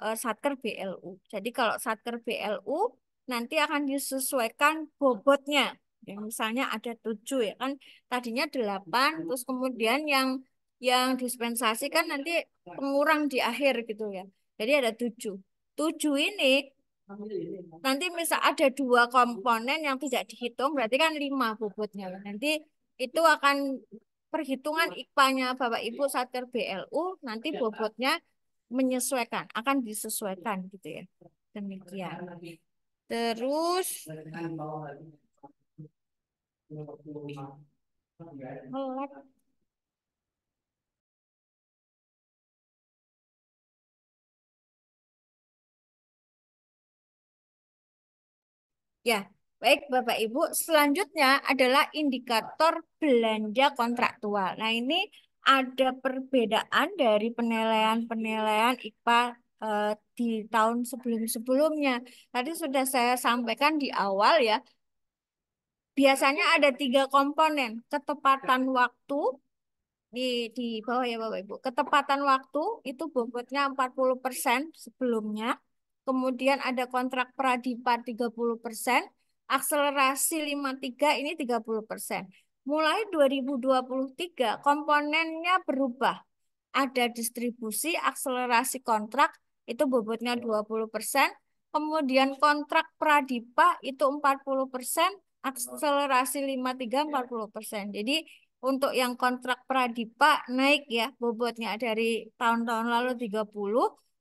Satker BLU. Jadi kalau Satker BLU nanti akan disesuaikan bobotnya. Ya, misalnya ada 7 ya kan tadinya 8 terus kemudian yang dispensasi kan nanti pengurang di akhir gitu ya. Jadi ada 7. 7 ini nanti misal ada 2 komponen yang tidak dihitung berarti kan 5 bobotnya. Nanti itu akan perhitungan IKPA-nya Bapak Ibu Satker BLU nanti bobotnya menyesuaikan, akan disesuaikan gitu ya. Demikian. Terus melek. Ya, baik Bapak Ibu. Selanjutnya adalah indikator belanja kontraktual. Nah, ini ada perbedaan dari penilaian-penilaian IKPA di tahun sebelum-sebelumnya. Tadi sudah saya sampaikan di awal ya. Biasanya ada 3 komponen, ketepatan waktu di bawah ya Bapak Ibu. Ketepatan waktu itu bobotnya 40% sebelumnya. Kemudian ada kontrak pradipa 30%, akselerasi 53 ini 30%. Mulai 2023 komponennya berubah. Ada distribusi, akselerasi kontrak itu bobotnya 20%. Kemudian kontrak pradipa itu 40%, akselerasi 53 40%. Jadi untuk yang kontrak pradipa naik ya bobotnya dari tahun-tahun lalu 30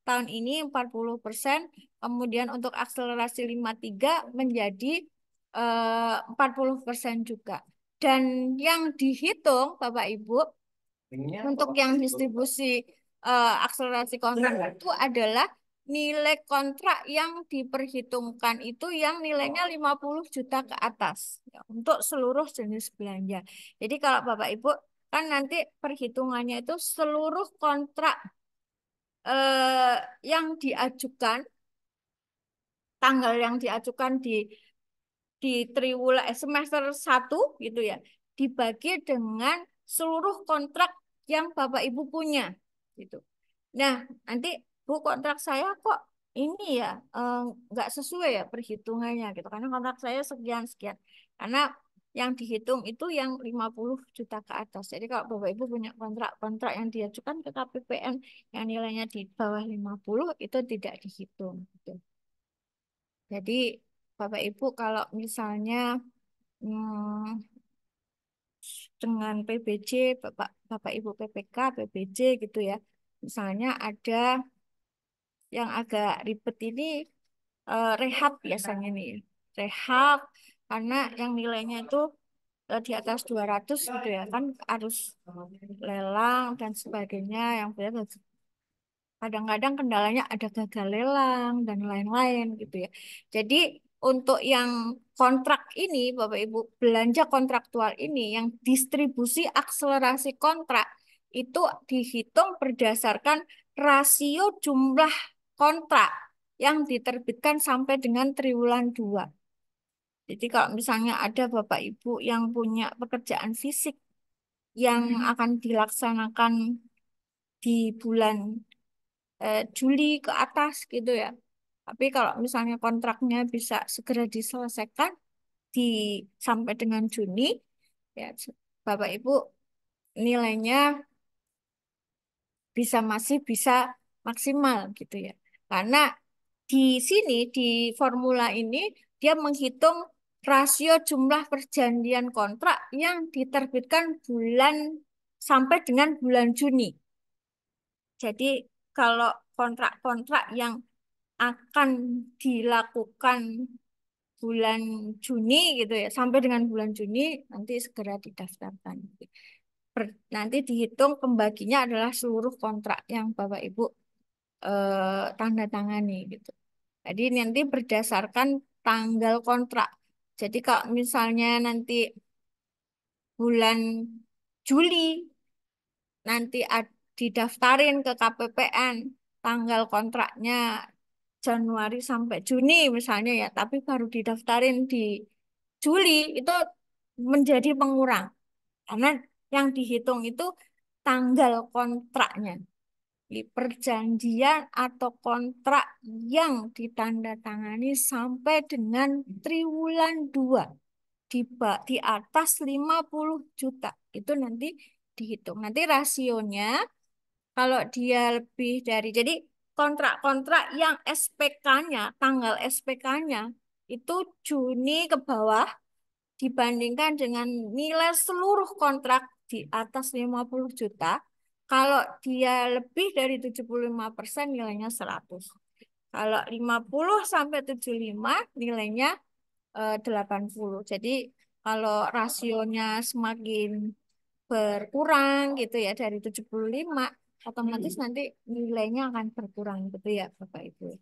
tahun ini 40%, kemudian untuk akselerasi 53 menjadi 40% juga. Dan yang dihitung Bapak Ibu untuk yang distribusi akselerasi kontrak itu adalah nilai kontrak yang diperhitungkan itu yang nilainya 50 juta ke atas ya, untuk seluruh jenis belanja. Jadi kalau Bapak Ibu kan nanti perhitungannya itu seluruh kontrak yang diajukan, tanggal yang diajukan di triwulan semester 1 gitu ya, dibagi dengan seluruh kontrak yang Bapak Ibu punya gitu. Nah, nanti Bu, kontrak saya kok ini ya nggak sesuai ya perhitungannya gitu. Karena kontrak saya sekian sekian. Karena yang dihitung itu yang 50 juta ke atas. Jadi kalau Bapak Ibu punya kontrak-kontrak yang diajukan ke KPPN yang nilainya di bawah 50 itu tidak dihitung gitu. Jadi Bapak Ibu kalau misalnya dengan PBJ, Bapak Ibu PPK, PBJ gitu ya. Misalnya ada yang agak ribet ini rehab biasanya nih. Rehab karena yang nilainya itu di atas 200 gitu ya kan harus lelang dan sebagainya yang kadang-kadang kendalanya ada gagal lelang dan lain-lain gitu ya. Jadi untuk yang kontrak ini, Bapak Ibu, belanja kontraktual ini, yang distribusi akselerasi kontrak, itu dihitung berdasarkan rasio jumlah kontrak yang diterbitkan sampai dengan triwulan 2. Jadi kalau misalnya ada Bapak Ibu yang punya pekerjaan fisik yang akan dilaksanakan di bulan Juli ke atas gitu ya. Tapi kalau misalnya kontraknya bisa segera diselesaikan di sampai dengan Juni, ya Bapak Ibu nilainya masih bisa maksimal gitu ya. Karena di sini di formula ini dia menghitung rasio jumlah perjanjian kontrak yang diterbitkan bulan sampai dengan bulan Juni. Jadi kalau kontrak-kontrak yang akan dilakukan bulan Juni gitu ya, sampai dengan bulan Juni nanti segera didaftarkan. Nanti dihitung pembaginya adalah seluruh kontrak yang Bapak Ibu tanda tangani gitu. Jadi nanti berdasarkan tanggal kontrak. Jadi kalau misalnya nanti bulan Juli nanti didaftarin ke KPPN tanggal kontraknya Januari sampai Juni misalnya ya, tapi baru didaftarin di Juli itu menjadi pengurang karena yang dihitung itu tanggal kontraknya. Di perjanjian atau kontrak yang ditandatangani sampai dengan triwulan 2 di atas 50 juta itu nanti dihitung. Nanti rasionya kalau dia lebih dari, jadi kontrak-kontrak yang SPK-nya, tanggal SPK-nya itu Juni ke bawah dibandingkan dengan nilai seluruh kontrak di atas 50 juta, kalau dia lebih dari 75% nilainya 100. Kalau 50 sampai 75 nilainya 80. Jadi kalau rasionya semakin berkurang gitu ya dari 75 otomatis nanti nilainya akan berkurang gitu ya Bapak Ibu.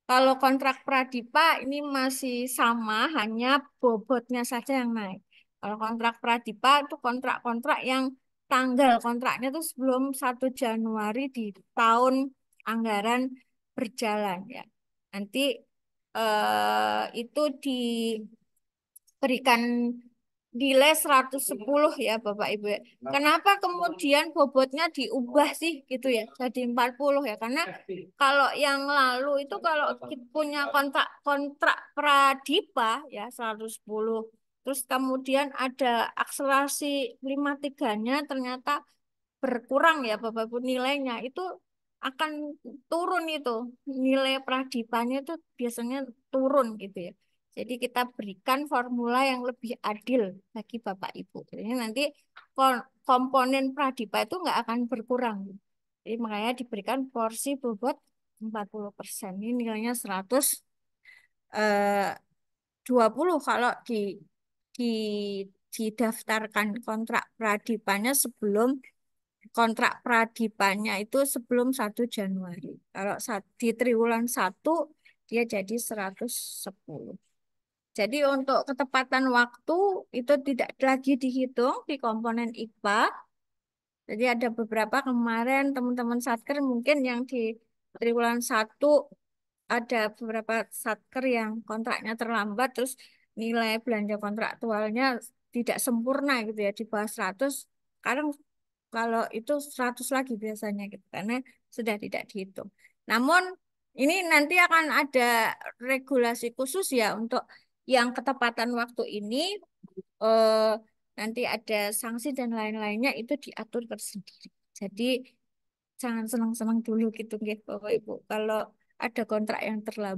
Kalau kontrak Pradipa ini masih sama, hanya bobotnya saja yang naik. Kalau kontrak Pradipa itu kontrak-kontrak yang tanggal kontraknya itu sebelum 1 Januari di tahun anggaran berjalan ya. Nanti itu diberikan nilai 110 ya Bapak Ibu ya. Kenapa kemudian bobotnya diubah sih gitu ya jadi 40 ya? Karena kalau yang lalu itu kalau kita punya kontrak Pradipa ya 110. Terus kemudian ada akselerasi 53-nya ternyata berkurang ya Bapak Ibu nilainya itu akan turun itu. Nilai Pradipanya itu biasanya turun gitu ya. Jadi kita berikan formula yang lebih adil bagi Bapak Ibu. Jadi nanti komponen Pradipa itu nggak akan berkurang. Jadi makanya diberikan porsi bobot 40%. Ini nilainya 120 kalau di didaftarkan kontrak pradipannya sebelum kontrak pradipannya itu sebelum 1 Januari. Kalau di triwulan 1 dia jadi 110. Jadi untuk ketepatan waktu itu tidak lagi dihitung di komponen IPA. Jadi ada beberapa kemarin teman-teman Satker mungkin yang di triwulan 1 ada beberapa Satker yang kontraknya terlambat terus nilai belanja kontraktualnya tidak sempurna gitu ya di bawah 100. Sekarang kalau itu 100 lagi biasanya gitu karena sudah tidak dihitung. Namun ini nanti akan ada regulasi khusus ya untuk yang ketepatan waktu ini eh, nanti ada sanksi dan lain-lainnya itu diatur tersendiri. Jadi jangan senang-senang dulu gitu nggih Bapak Ibu. Kalau ada kontrak yang terlambat